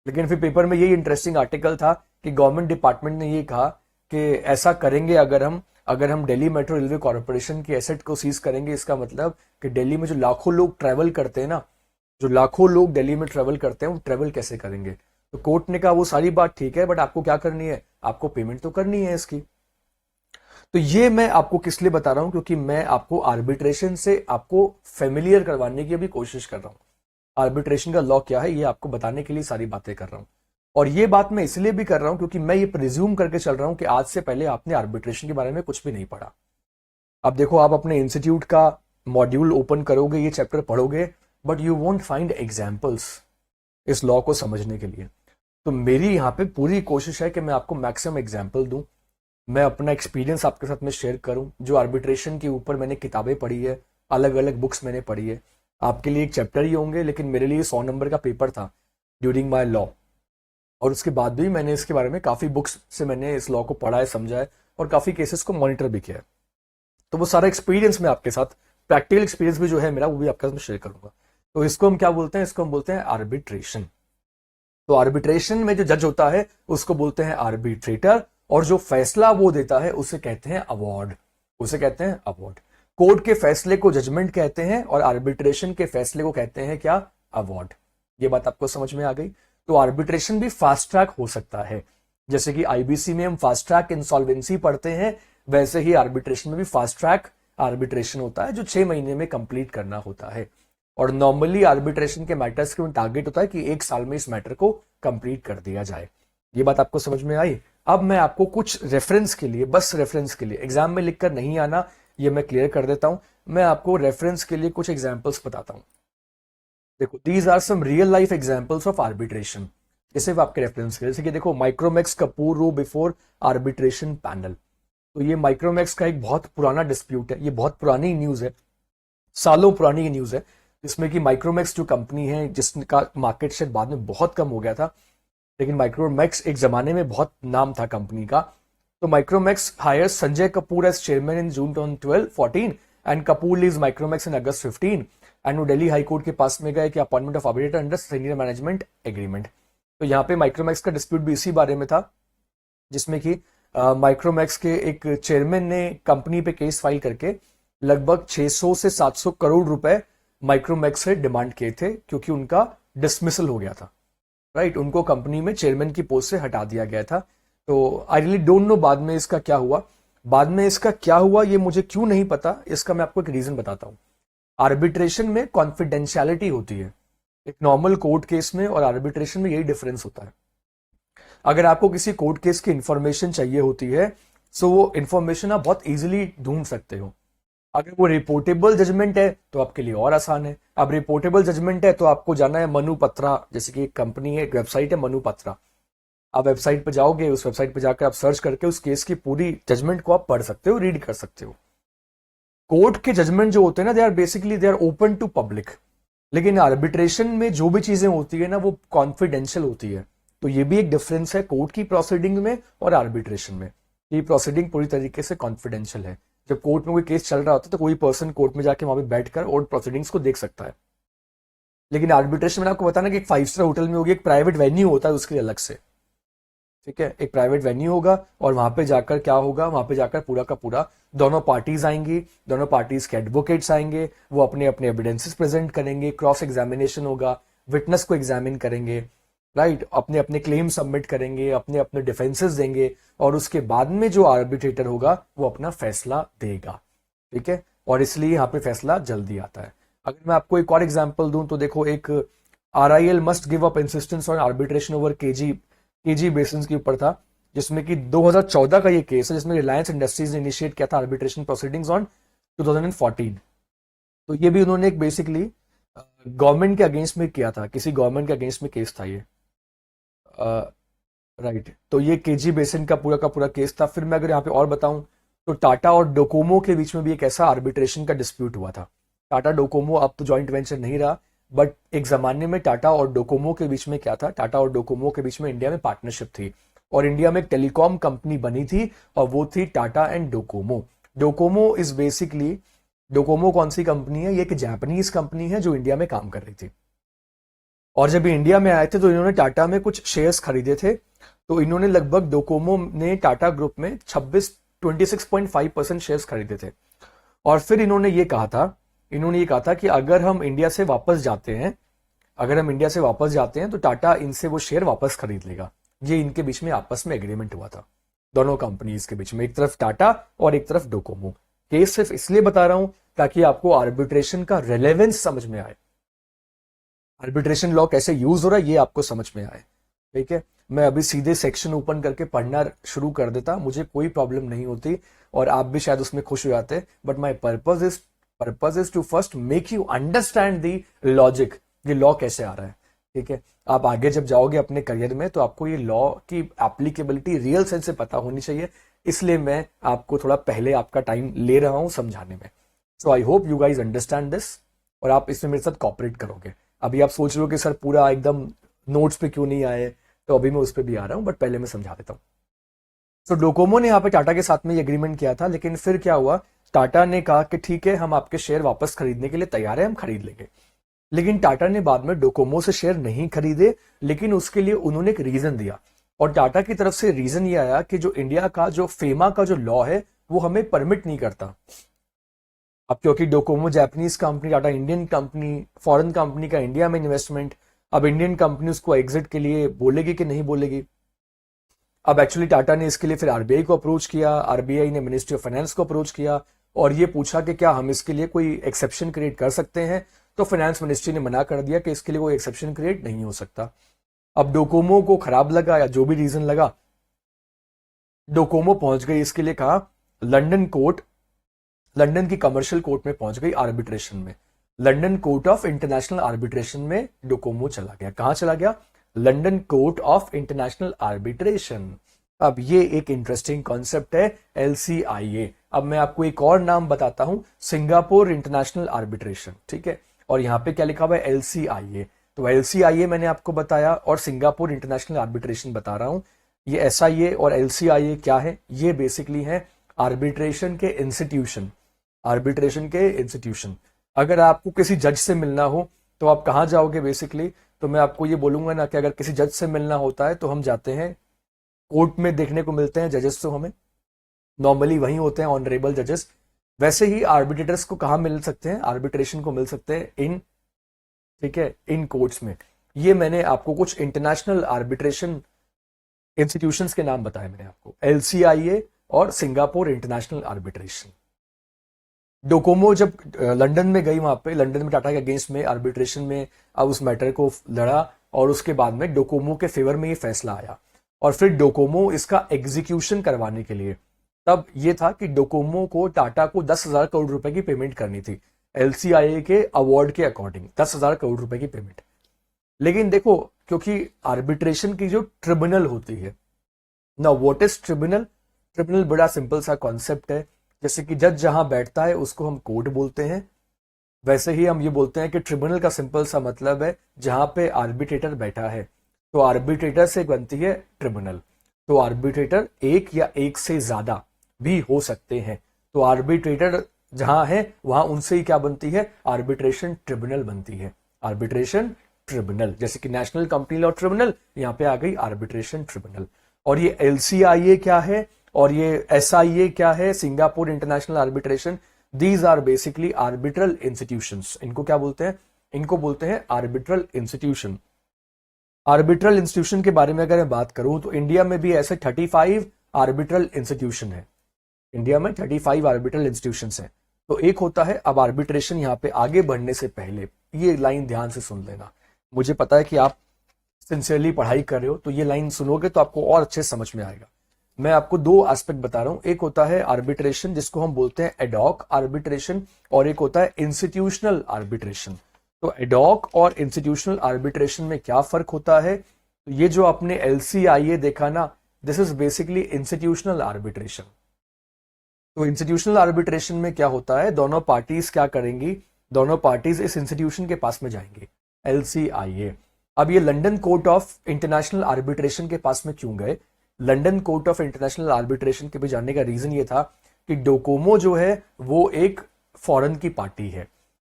लेकिन फिर पेपर में यही इंटरेस्टिंग आर्टिकल था कि गवर्नमेंट डिपार्टमेंट ने ये कहा कि ऐसा करेंगे अगर हम दिल्ली मेट्रो रेलवे कॉर्पोरेशन की एसेट को सीज करेंगे, इसका मतलब कि दिल्ली में जो लाखों लोग ट्रेवल करते हैं ना, जो लाखों लोग दिल्ली में ट्रेवल करते हैं, वो ट्रेवल कैसे करेंगे? तो कोर्ट ने कहा वो सारी बात ठीक है, बट आपको क्या करनी है, आपको पेमेंट तो करनी है इसकी। तो ये मैं आपको किस लिए बता रहा हूं, क्योंकि मैं आपको आर्बिट्रेशन से आपको फेमिलियर करवाने की भी कोशिश कर रहा हूं। आर्बिट्रेशन का लॉ क्या है ये आपको बताने के लिए सारी बातें कर रहा हूं। और ये बात मैं इसलिए भी कर रहा हूं क्योंकि मैं ये प्रिज्यूम करके चल रहा हूं कि आज से पहले आपने आर्बिट्रेशन के बारे में कुछ भी नहीं पढ़ा। अब देखो, आप अपने इंस्टीट्यूट का मॉड्यूल ओपन करोगे, ये चैप्टर पढ़ोगे, but you won't find examples इस लॉ को समझने के लिए। तो मेरी यहाँ पे पूरी कोशिश है कि मैं आपको मैक्सिमम एग्जाम्पल दूं, मैं अपना एक्सपीरियंस आपके साथ में शेयर करूं। जो आर्बिट्रेशन के ऊपर मैंने किताबें पढ़ी है, अलग अलग बुक्स मैंने पढ़ी है, आपके लिए एक चैप्टर ही होंगे, लेकिन मेरे लिए 100 नंबर का पेपर था ड्यूरिंग माई लॉ। और उसके बाद भी मैंने इसके बारे में काफी बुक्स से मैंने इस लॉ को पढ़ा है, समझा है और काफी केसेस को मॉनिटर भी किया है। तो वो सारा एक्सपीरियंस मैं आपके साथ, प्रैक्टिकल एक्सपीरियंस भी जो है मेरा, वो भी आपके साथ शेयर करूंगा। तो इसको हम क्या बोलते हैं? इसको हम बोलते हैं आर्बिट्रेशन। तो आर्बिट्रेशन में जो जज होता है उसको बोलते हैं आर्बिट्रेटर, और जो फैसला वो देता है उसे कहते हैं अवार्ड, उसे कहते हैं अवार्ड। कोर्ट के फैसले को जजमेंट कहते हैं और आर्बिट्रेशन के फैसले को कहते हैं क्या? अवार्ड। ये बात आपको समझ में आ गई? तो आर्बिट्रेशन भी फास्ट ट्रैक हो सकता है, जैसे कि आईबीसी में हम फास्ट ट्रैक इंसॉल्वेंसी पढ़ते हैं, वैसे ही आर्बिट्रेशन में भी फास्ट ट्रैक आर्बिट्रेशन होता है जो 6 महीने में कंप्लीट करना होता है। और नॉर्मली आर्बिट्रेशन के मैटर्स के टारगेट होता है कि 1 साल में इस मैटर को कंप्लीट कर दिया जाए। ये बात आपको समझ में आई? अब मैं आपको कुछ रेफरेंस के लिए, बस रेफरेंस के लिए, एग्जाम में लिखकर नहीं आना, ये मैं क्लियर कर देता हूं। मैं आपको रेफरेंस के लिए कुछ एग्जांपल्स बताता हूं। देखो, these are some real life examples of arbitration, जैसे आपके रेफरेंस के, जैसे कि देखो, Micromax Kapoor row before arbitration panel. तो ये माइक्रोमैक्स का एक बहुत पुराना डिस्प्यूट है, ये बहुत पुरानी न्यूज है, सालों पुरानी न्यूज है, जिसमें कि माइक्रोमैक्स जो कंपनी है, जिसका मार्केट शेयर बाद में बहुत कम हो गया था, लेकिन माइक्रोमैक्स एक जमाने में बहुत नाम था कंपनी का। तो Micromax hires Sanjay Kapoor as chairman in June 2014 and Kapoor leaves Micromax in August 15 एंड वो दिल्ली हाई कोर्ट के पास में गए कि appointment of arbitrator under senior management agreement. तो यहाँ पे माइक्रोमैक्स का डिस्प्यूट भी इसी बारे में था, जिसमें कि माइक्रोमैक्स के एक चेयरमैन ने कंपनी पे केस फाइल करके लगभग 600 से 700 करोड़ रुपए माइक्रोमैक्स से डिमांड किए थे, क्योंकि उनका डिसमिसल हो गया था, राइट। उनको कंपनी में चेयरमैन की पोस्ट से हटा दिया गया था। तो आई रियली डोंट नो बाद में इसका क्या हुआ, ये मुझे क्यों नहीं पता, इसका मैं आपको एक रीजन बताता हूं। आर्बिट्रेशन में कॉन्फिडेंशियलिटी होती है, एक नॉर्मल कोर्ट केस में और आर्बिट्रेशन में यही डिफरेंस होता है। अगर आपको किसी कोर्ट केस की इंफॉर्मेशन चाहिए होती है तो वो इंफॉर्मेशन आप बहुत इजीली ढूंढ सकते हो। अगर वो रिपोर्टेबल जजमेंट है तो आपके लिए और आसान है। अब रिपोर्टेबल जजमेंट है तो आपको जाना है मनु पत्रा, जैसे कि एक कंपनी है, एक वेबसाइट है मनु पत्रा। आप वेबसाइट पर जाओगे, उस वेबसाइट पर जाकर आप सर्च करके उस केस की पूरी जजमेंट को आप पढ़ सकते हो, रीड कर सकते हो। कोर्ट के जजमेंट जो होते हैं ना, they are open to public. लेकिन आर्बिट्रेशन में जो भी चीजें होती है ना, वो कॉन्फिडेंशियल होती है। तो ये भी एक डिफरेंस है कोर्ट की प्रोसीडिंग में और आर्बिट्रेशन में। ये प्रोसीडिंग पूरी तरीके से कॉन्फिडेंशियल है। जब कोर्ट में कोई केस चल रहा होता है तो कोई पर्सन कोर्ट में जाके वहां पे बैठकर और प्रोसीडिंग्स को देख सकता है। लेकिन आर्बिट्रेशन में आपको बताना कि एक 5 स्टार होटल में होगी, एक प्राइवेट वेन्यू होता है उसके लिए अलग से। ठीक है, एक प्राइवेट वेन्यू होगा और वहां पे जाकर क्या होगा, वहां पे जाकर पूरा का पूरा दोनों पार्टीज आएंगी, दोनों पार्टीज के एडवोकेट्स आएंगे, वो अपने अपने एविडेंसेस प्रेजेंट करेंगे, क्रॉस एग्जामिनेशन होगा, विटनेस को एग्जामिन करेंगे, राइट, अपने अपने क्लेम सबमिट करेंगे, अपने अपने डिफेंसेस देंगे और उसके बाद में जो आर्बिट्रेटर होगा वो अपना फैसला देगा। ठीक है, और इसलिए यहाँ पे फैसला जल्दी आता है। अगर मैं आपको एक और एग्जाम्पल दूं तो देखो, एक RIL must give up insistence on arbitration over KG basin के ऊपर था, जिसमें कि 2014 का ये केस है, जिसमें रिलायंस इंडस्ट्रीज ने इनिशिएट किया था आर्बिट्रेशन प्रोसीडिंग्स ऑन 2014। तो ये भी उन्होंने एक बेसिकली गवर्नमेंट के अगेंस्ट में किया था, किसी गवर्नमेंट के अगेंस्ट में केस था ये, राइट। तो ये केजी बेसिन का पूरा केस था। फिर मैं अगर यहाँ पे और बताऊं तो टाटा और डोकोमो के बीच में भी एक ऐसा आर्बिट्रेशन का डिस्प्यूट हुआ था। टाटा डोकोमो अब तो जॉइंट वेंचर नहीं रहा, बट एक जमाने में टाटा और डोकोमो के बीच में क्या था, टाटा और डोकोमो के बीच में इंडिया में पार्टनरशिप थी और इंडिया में एक टेलीकॉम कंपनी बनी थी और वो थी Tata and Docomo. Docomo is basically, Docomo कौन सी कंपनी है, ये एक जापानीज कंपनी है जो इंडिया में काम कर रही थी। और जब इंडिया में आए थे तो इन्होंने टाटा में कुछ शेयर्स खरीदे थे। तो इन्होंने लगभग, डोकोमो ने टाटा ग्रुप में 26.5% शेयर्स खरीदे थे। और फिर इन्होंने ये कहा था कि अगर हम इंडिया से वापस जाते हैं तो टाटा इनसे वो शेयर वापस खरीद लेगा। ये इनके बीच में आपस में एग्रीमेंट हुआ था, दोनों कंपनीज के बीच में, एक तरफ टाटा और एक तरफ डोकोमो। केस सिर्फ इसलिए बता रहा हूं ताकि आपको आर्बिट्रेशन का रेलेवेंस समझ में आए, आर्बिट्रेशन लॉ कैसे यूज हो रहा है ये आपको समझ में आए। ठीक है, मैं अभी सीधे सेक्शन ओपन करके पढ़ना शुरू कर देता, मुझे कोई प्रॉब्लम नहीं होती और आप भी शायद उसमें खुश हो जाते, but my purpose is to first make you understand the logic, ये लॉ कैसे आ रहा है। ठीक है, आप आगे जब जाओगे अपने करियर में तो आपको ये लॉ की एप्लीकेबिलिटी रियल सेंस से पता होनी चाहिए, इसलिए मैं आपको थोड़ा पहले आपका टाइम ले रहा हूं समझाने में। So I hope you guys understand this और आप इसमें मेरे साथ कॉपरेट करोगे। अभी आप सोच रहे हो कि सर पूरा एकदम नोट्स पे क्यों नहीं आए, तो अभी मैं उस पर भी आ रहा हूं, बट पहले मैं समझा देता हूं। तो डोकोमो ने यहाँ पे टाटा के साथ में ये एग्रीमेंट किया था, लेकिन फिर क्या हुआ, टाटा ने कहा कि ठीक है, हम आपके शेयर वापस खरीदने के लिए तैयार है, हम खरीद लेंगे। लेकिन टाटा ने बाद में डोकोमो से शेयर नहीं खरीदे, लेकिन उसके लिए उन्होंने एक रीजन दिया और टाटा की तरफ से रीजन ये आया कि जो इंडिया का जो फेमा का जो लॉ है वो हमें परमिट नहीं करता। अब क्योंकि Docomo Japanese company, Tata Indian company, foreign company का इंडिया में इन्वेस्टमेंट, अब इंडियन कंपनी उसको एग्जिट के लिए बोलेगी कि नहीं बोलेगी। अब एक्चुअली टाटा ने इसके लिए फिर आरबीआई को अप्रोच किया, आरबीआई ने मिनिस्ट्री ऑफ फाइनेंस को अप्रोच किया और ये पूछा कि क्या हम इसके लिए कोई एक्सेप्शन क्रिएट कर सकते हैं। तो फाइनेंस मिनिस्ट्री ने मना कर दिया कि इसके लिए कोई एक्सेप्शन क्रिएट नहीं हो सकता। अब डोकोमो को खराब लगा या जो भी रीजन लगा, डोकोमो पहुंच गई, इसके लिए कहा लंदन कोर्ट, लंदन की कमर्शियल कोर्ट में पहुंच गई आर्बिट्रेशन में, London court of international arbitration में डोकोमो चला गया। कहां चला गया, London court of international arbitration. अब ये एक इंटरेस्टिंग कॉन्सेप्ट है, LCIA। अब मैं आपको एक और नाम बताता हूं, सिंगापुर इंटरनेशनल आर्बिट्रेशन। ठीक है, और यहां पे क्या लिखा हुआ है, LCIA। तो LCIA मैंने आपको बताया और सिंगापुर इंटरनेशनल आर्बिट्रेशन बता रहा हूं। ये SIA और LCIA क्या है, ये बेसिकली है आर्बिट्रेशन के इंस्टीट्यूशन, आर्बिट्रेशन के इंस्टीट्यूशन। अगर आपको किसी जज से मिलना हो तो आप कहां जाओगे बेसिकली, तो मैं आपको ये बोलूंगा ना कि अगर किसी जज से मिलना होता है तो हम जाते हैं कोर्ट में, देखने को मिलते हैं जजेस, तो हमें नॉर्मली वही होते हैं ऑनरेबल जजेस। वैसे ही आर्बिट्रेटर्स को कहां मिल सकते हैं, आर्बिट्रेशन को मिल सकते हैं इन, ठीक है, इन कोर्ट्स में। ये मैंने आपको कुछ इंटरनेशनल आर्बिट्रेशन इंस्टीट्यूशंस के नाम बताए मैंने आपको, LCIA और सिंगापुर इंटरनेशनल आर्बिट्रेशन। डोकोमो जब लंदन में गई, वहां पे लंदन में टाटा के अगेंस्ट में आर्बिट्रेशन में अब उस मैटर को लड़ा, और उसके बाद में डोकोमो के फेवर में ये फैसला आया। और फिर डोकोमो इसका एग्जीक्यूशन करवाने के लिए, तब ये था कि डोकोमो को टाटा को 10,000 करोड़ रुपए की पेमेंट करनी थी एलसीआईए के अवार्ड के अकॉर्डिंग, 10,000 करोड़ रुपए की पेमेंट। लेकिन देखो, क्योंकि आर्बिट्रेशन की जो ट्रिब्यूनल होती है ना, व्हाट इज ट्रिब्यूनल? ट्रिब्यूनल बड़ा सिंपल सा कॉन्सेप्ट है। जैसे कि जज जहां बैठता है उसको हम कोर्ट बोलते हैं, वैसे ही हम ये बोलते हैं कि ट्रिब्यूनल का सिंपल सा मतलब है जहां पे आर्बिट्रेटर बैठा है। तो आर्बिट्रेटर से बनती है ट्रिब्यूनल। तो आर्बिट्रेटर एक या एक से ज्यादा भी हो सकते हैं। तो आर्बिट्रेटर जहां है वहां उनसे ही क्या बनती है? आर्बिट्रेशन ट्रिब्यूनल बनती है। आर्बिट्रेशन ट्रिब्यूनल, जैसे कि नेशनल कंपनी लॉ ट्रिब्यूनल, यहां पे आ गई आर्बिट्रेशन ट्रिब्यूनल। और ये एलसीआईए क्या है और ये एसआईए क्या है, Singapore international arbitration, these are basically arbitral institutions. इनको क्या बोलते हैं? इनको बोलते हैं आर्बिट्रल इंस्टीट्यूशन। आर्बिट्रल इंस्टीट्यूशन के बारे में अगर मैं बात करूं तो इंडिया में भी ऐसे 35 आर्बिट्रल इंस्टीट्यूशन है। इंडिया में 35 आर्बिट्रल इंस्टीट्यूशंस हैं। तो एक होता है, अब आर्बिट्रेशन यहां पे आगे बढ़ने से पहले ये लाइन ध्यान से सुन लेना। मुझे पता है कि आप सिंसियरली पढ़ाई कर रहे हो, तो ये लाइन सुनोगे तो आपको और अच्छे समझ में आएगा। मैं आपको दो एस्पेक्ट बता रहा हूं। एक होता है आर्बिट्रेशन जिसको हम बोलते हैं एडॉक आर्बिट्रेशन, और एक होता है इंस्टीट्यूशनल आर्बिट्रेशन। तो एडॉक और इंस्टीट्यूशनल आर्बिट्रेशन में क्या फर्क होता है? तो ये जो आपने एलसीआईए देखा ना, this is basically institutional arbitration. तो इंस्टीट्यूशनल आर्बिट्रेशन में क्या होता है, दोनों पार्टीज क्या करेंगी? दोनों पार्टीज इस इंस्टीट्यूशन के पास में जाएंगे, एलसीआईए। अब ये London court of international arbitration के पास में क्यों गए? London court of international arbitration के भी जाने का रीजन ये था कि डोकोमो जो है वो एक फॉरेन की पार्टी है,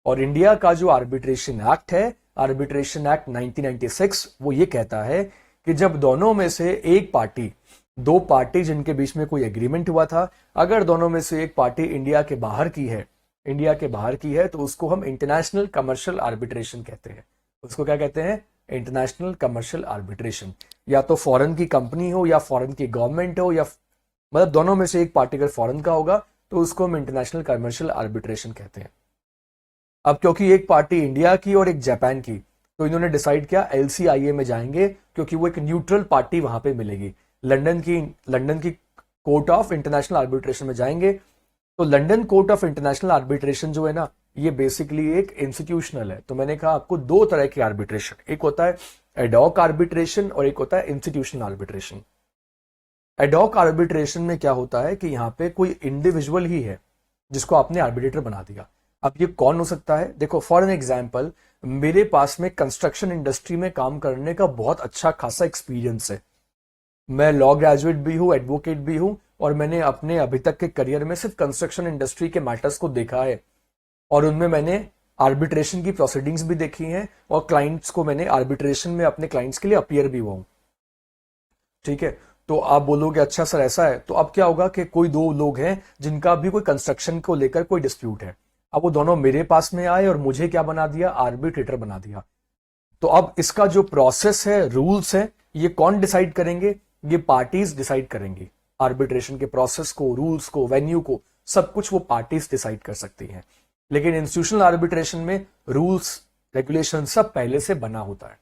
और इंडिया का जो आर्बिट्रेशन एक्ट है, आर्बिट्रेशन एक्ट 1996, वो ये कहता है कि जब दोनों में से एक पार्टी, दो पार्टी जिनके बीच में कोई एग्रीमेंट हुआ था, अगर दोनों में से एक पार्टी इंडिया के बाहर की है, इंडिया के बाहर की है, तो उसको हम इंटरनेशनल कमर्शियल आर्बिट्रेशन कहते हैं। उसको क्या कहते हैं? International commercial arbitration. या तो फॉरेन की कंपनी हो या फॉरेन की गवर्नमेंट हो, या मतलब दोनों में से एक पार्टी अगर फॉरेन का होगा तो उसको हम इंटरनेशनल कमर्शियल आर्बिट्रेशन कहते हैं। अब क्योंकि एक पार्टी इंडिया की और एक जापान की, तो इन्होंने डिसाइड किया एलसीआईए में जाएंगे, क्योंकि वो एक न्यूट्रल पार्टी वहां पे मिलेगी। लंदन की कोर्ट ऑफ इंटरनेशनल आर्बिट्रेशन में जाएंगे। तो London court of international arbitration जो है ना, ये बेसिकली एक इंस्टीट्यूशनल है। तो मैंने कहा आपको दो तरह के आर्बिट्रेशन, एक होता है एडॉक आर्बिट्रेशन और एक होता है इंस्टीट्यूशनल आर्बिट्रेशन। एडॉक आर्बिट्रेशन में क्या होता है कि यहाँ पे कोई इंडिविजुअल ही है जिसको आपने आर्बिट्रेटर बना दिया। अब ये कौन हो सकता है? देखो, फॉर एन एग्जाम्पल, मेरे पास में कंस्ट्रक्शन इंडस्ट्री में काम करने का बहुत अच्छा खासा एक्सपीरियंस है। मैं लॉ ग्रेजुएट भी हूँ, एडवोकेट भी हूँ, और मैंने अपने अभी तक के करियर में सिर्फ कंस्ट्रक्शन इंडस्ट्री के मैटर्स को देखा है, और उनमें मैंने आर्बिट्रेशन की प्रोसीडिंग्स भी देखी हैं, और क्लाइंट्स को मैंने आर्बिट्रेशन में अपने क्लाइंट्स के लिए अपीयर भी हुआ हूं। ठीक है, तो आप बोलोगे अच्छा सर ऐसा है, तो अब क्या होगा कि कोई दो लोग हैं जिनका भी कोई कंस्ट्रक्शन को लेकर कोई डिस्प्यूट है। अब वो दोनों मेरे पास में आए और मुझे क्या बना दिया? आर्बिट्रेटर बना दिया। तो अब इसका जो प्रोसेस है, रूल्स है, ये कौन डिसाइड करेंगे? ये पार्टीज डिसाइड करेंगी। आर्बिट्रेशन के प्रोसेस को, रूल्स को, वेन्यू को, सब कुछ वो पार्टीज डिसाइड कर सकती हैं। लेकिन इंस्टीट्यूशनल आर्बिट्रेशन में रूल्स, रेगुलेशन सब पहले से बना होता है,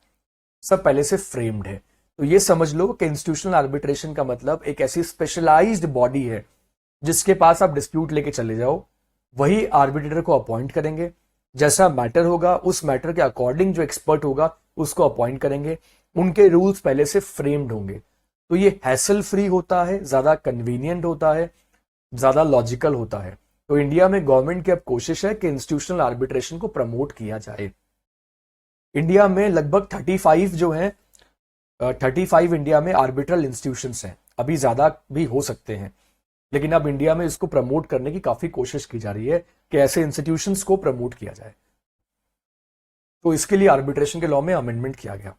सब पहले से फ्रेम्ड है। तो ये समझ लो कि इंस्टीट्यूशनल आर्बिट्रेशन का मतलब एक ऐसी स्पेशलाइज्ड बॉडी है जिसके पास आप डिस्प्यूट लेके चले जाओ, वही आर्बिट्रेटर को अपॉइंट करेंगे। जैसा मैटर होगा उस मैटर के अकॉर्डिंग जो एक्सपर्ट होगा उसको अपॉइंट करेंगे। उनके रूल्स पहले से फ्रेम्ड होंगे। तो ये हैसल फ्री होता है, ज्यादा कन्वीनियंट होता है, ज्यादा लॉजिकल होता है। तो इंडिया में गवर्नमेंट की अब कोशिश है कि इंस्टीट्यूशनल आर्बिट्रेशन को प्रमोट किया जाए। इंडिया में लगभग 35 जो है, 35 इंडिया में आर्बिट्रल इंस्टीट्यूशंस हैं। अभी ज्यादा भी हो सकते हैं, लेकिन अब इंडिया में इसको प्रमोट करने की काफी कोशिश की जा रही है कि ऐसे इंस्टीट्यूशंस को प्रमोट किया जाए। तो इसके लिए आर्बिट्रेशन के लॉ में अमेंडमेंट किया गया।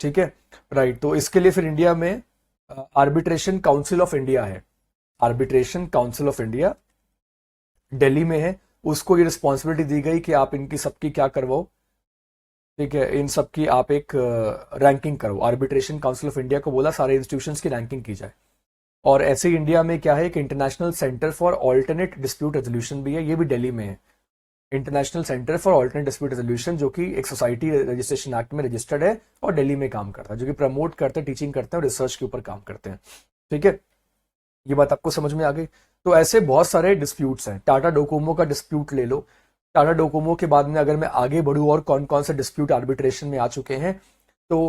ठीक है, राइट। तो इसके लिए फिर इंडिया में आर्बिट्रेशन काउंसिल ऑफ इंडिया है। Arbitration council of India Delhi में है। उसको ये रिस्पॉन्सिबिलिटी दी गई कि आप इनकी सबकी क्या करवाओ, ठीक है, इन सबकी आप एक रैंकिंग करो। आर्बिट्रेशन काउंसिल ऑफ इंडिया को बोला सारे इंस्टीट्यूशंस की रैंकिंग की जाए। और ऐसे ही इंडिया में क्या है कि international centre for alternate dispute resolution भी है, ये भी दिल्ली में है। International centre for alternate dispute resolution, जो कि एक सोसाइटी रजिस्ट्रेशन एक्ट में रजिस्टर्ड है और दिल्ली में काम करता है, जो कि प्रमोट करते हैं, टीचिंग करते हैं और रिसर्च के ऊपर काम करते हैं। ठीक है, ये बात आपको समझ में आ गई। तो ऐसे बहुत सारे डिस्प्यूट्स हैं। टाटा डोकोमो का डिस्प्यूट ले लो। टाटा डोकोमो के बाद में अगर मैं आगे बढ़ूँ और कौन कौन से डिस्प्यूट आर्बिट्रेशन में आ चुके हैं, तो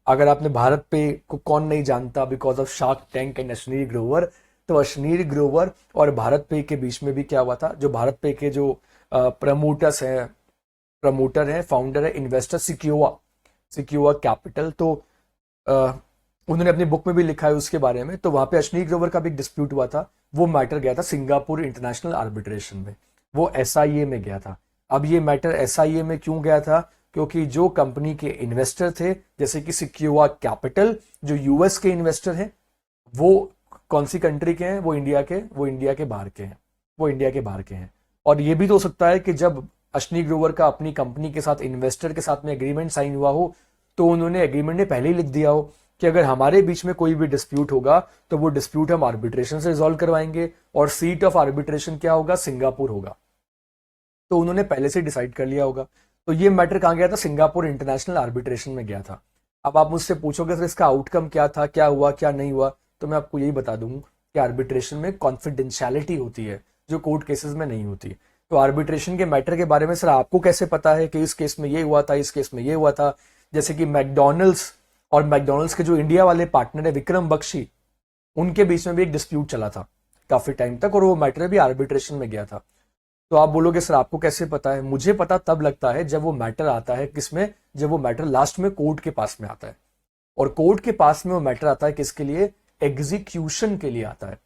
अगर आपने भारत पे को कौन नहीं जानता, because of shark tank and Ashneer Grover, तो अश्नीर ग्रोवर और भारत पे के बीच में भी क्या हुआ था, जो भारत पे के जो प्रमोटर है, फाउंडर है, इन्वेस्टर सिक्योवा कैपिटल, तो उन्होंने अपनी बुक में भी लिखा है उसके बारे में। तो वहां पे अश्नीर ग्रोवर का भी डिस्प्यूट हुआ था, वो मैटर गया था सिंगापुर इंटरनेशनल आर्बिट्रेशन में, वो एसआईए में गया था। अब ये मैटर एसआईए में क्यों गया था, क्योंकि जो कंपनी के इन्वेस्टर थे, जैसे कि सिक्योवा कैपिटल, जो यूएस के इन्वेस्टर हैं, वो कौन सी कंट्री के हैं, वो इंडिया के बाहर के हैं। और ये भी तो हो सकता है कि जब अश्नीर ग्रोवर का अपनी कंपनी के साथ इन्वेस्टर के साथ में एग्रीमेंट साइन हुआ हो, तो उन्होंने एग्रीमेंट में पहले ही लिख दिया हो कि अगर हमारे बीच में कोई भी डिस्प्यूट होगा तो वो डिस्प्यूट हम आर्बिट्रेशन से रिजॉल्व करवाएंगे, और सीट ऑफ आर्बिट्रेशन क्या होगा, सिंगापुर होगा। तो उन्होंने पहले से डिसाइड कर लिया होगा। तो ये मैटर कहां गया था, सिंगापुर इंटरनेशनल आर्बिट्रेशन में गया था। अब आप मुझसे पूछोगे सर इसका आउटकम क्या था, क्या हुआ क्या नहीं हुआ, तो मैं आपको यही बता दूं कि आर्बिट्रेशन में कॉन्फिडेंशियलिटी होती है, जो कोर्ट केसेस में नहीं होती। तो आर्बिट्रेशन के मैटर के बारे में सर आपको कैसे पता है कि इस केस में ये हुआ था, इस केस में ये हुआ था। जैसे कि मैकडोनल्ड्स के जो इंडिया वाले पार्टनर है विक्रम बख्शी, उनके बीच में भी एक डिस्प्यूट चला था काफी टाइम तक, और वो मैटर भी आर्बिट्रेशन में गया था। तो आप बोलोगे सर आपको कैसे पता है, मुझे पता तब लगता है जब वो मैटर आता है किसमें, जब वो मैटर लास्ट में कोर्ट के पास में आता है। और कोर्ट के पास में वो मैटर आता है किसके लिए, एग्जीक्यूशन के लिए आता है।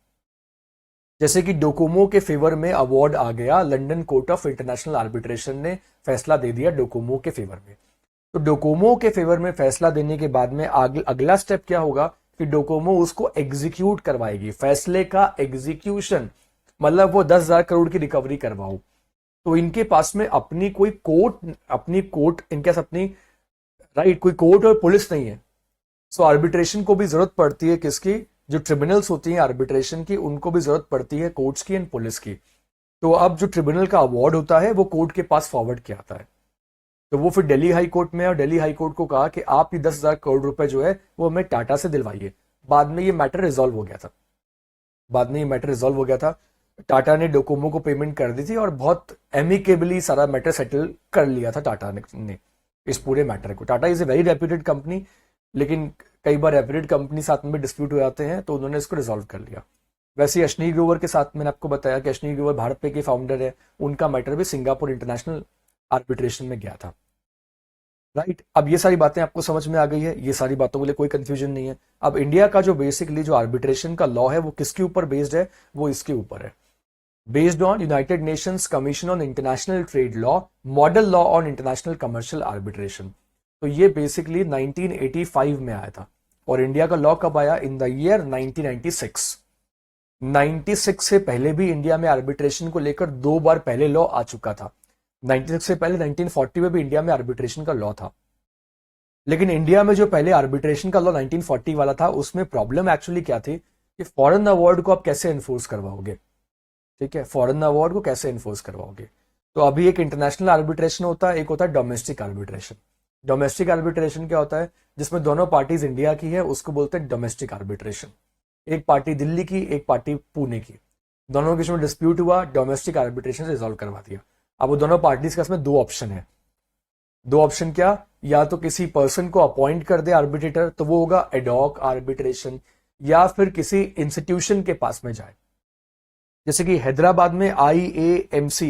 जैसे कि डोकोमो के फेवर में अवार्ड आ गया, London court of international arbitration ने फैसला दे दिया डोकोमो के फेवर में। तो डोकोमो के फेवर में फैसला देने के बाद में अगला स्टेप क्या होगा कि डोकोमो उसको एग्जीक्यूट करवाएगी, फैसले का एग्जीक्यूशन, मतलब वो 10,000 करोड़ की रिकवरी करवाओ। तो इनके पास में अपनी कोर्ट इनके पास अपनी राइट कोई कोर्ट और पुलिस नहीं है। सो आर्बिट्रेशन को भी जरूरत पड़ती है किसकी, जो ट्रिब्यूनल्स होती हैं आर्बिट्रेशन की, उनको भी जरूरत पड़ती है कोर्ट्स की एंड पुलिस की। तो अब जो ट्रिब्यूनल का अवार्ड होता है वो कोर्ट के पास फॉरवर्ड किया जाता है। तो वो फिर दिल्ली हाई कोर्ट में, और दिल्ली हाई कोर्ट को कहा कि आप ये 10,000 करोड़ रुपए जो है वो हमें टाटा से दिलवाइए। बाद में ये मैटर रिजॉल्व हो गया था। टाटा ने डोकोमो को पेमेंट कर दी थी और बहुत एमिकेबली सारा मैटर सेटल कर लिया था टाटा ने इस पूरे मैटर को। Tata is a very reputed company, लेकिन कई बार रेप्यूटेड कंपनी साथ में डिस्प्यूट हो जाते हैं, तो उन्होंने इसको रिजॉल्व कर लिया। वैसे अश्नीर ग्रोवर के साथ मैंने आपको बताया कि अश्नीर ग्रोवर भारत पे के फाउंडर है, उनका मैटर भी सिंगापुर इंटरनेशनल आर्बिट्रेशन में गया था। राइट, अब ये सारी बातें आपको समझ में आ गई है, ये सारी बातों के लिए कोई कंफ्यूजन नहीं है। अब इंडिया का जो बेसिकली जो आर्बिट्रेशन का लॉ है वो किसके ऊपर बेस्ड है, वो इसके ऊपर है, based on United Nations commission on international trade law, model law on international commercial arbitration. तो ये बेसिकली 1985 में आया था, और इंडिया का लॉ कब आया, इन द ईयर 1996। 96 से पहले भी इंडिया में आर्बिट्रेशन को लेकर 2 बार पहले लॉ आ चुका था। 96 से पहले 1940 में भी इंडिया में आर्बिट्रेशन का लॉ था, लेकिन इंडिया में जो पहले आर्बिट्रेशन का लॉ 1940 वाला था, उसमें प्रॉब्लम एक्चुअली क्या थी कि फॉरेन अवार्ड को आप कैसे एनफोर्स करवाओगे। ठीक है, फॉरेन अवार्ड को कैसे एनफोर्स करवाओगे। तो अभी एक इंटरनेशनल आर्बिट्रेशन होता है, एक होता है डोमेस्टिक आर्बिट्रेशन। डोमेस्टिक आर्बिट्रेशन क्या होता है, जिसमें दोनों पार्टीज इंडिया की है, उसको बोलते हैं डोमेस्टिक आर्बिट्रेशन। एक पार्टी दिल्ली की, एक पार्टी पुणे की, दोनों के बीच में डिस्प्यूट हुआ, डोमेस्टिक आर्बिट्रेशन से रिजॉल्व करवा दिया। अब वो दोनों पार्टीज के इसमें 2 ऑप्शन है। 2 ऑप्शन क्या, या तो किसी पर्सन को अपॉइंट कर दे आर्बिट्रेटर, तो वो होगा एडॉक आर्बिट्रेशन, या फिर किसी इंस्टीट्यूशन के पास में जाए। जैसे कि हैदराबाद में IAMC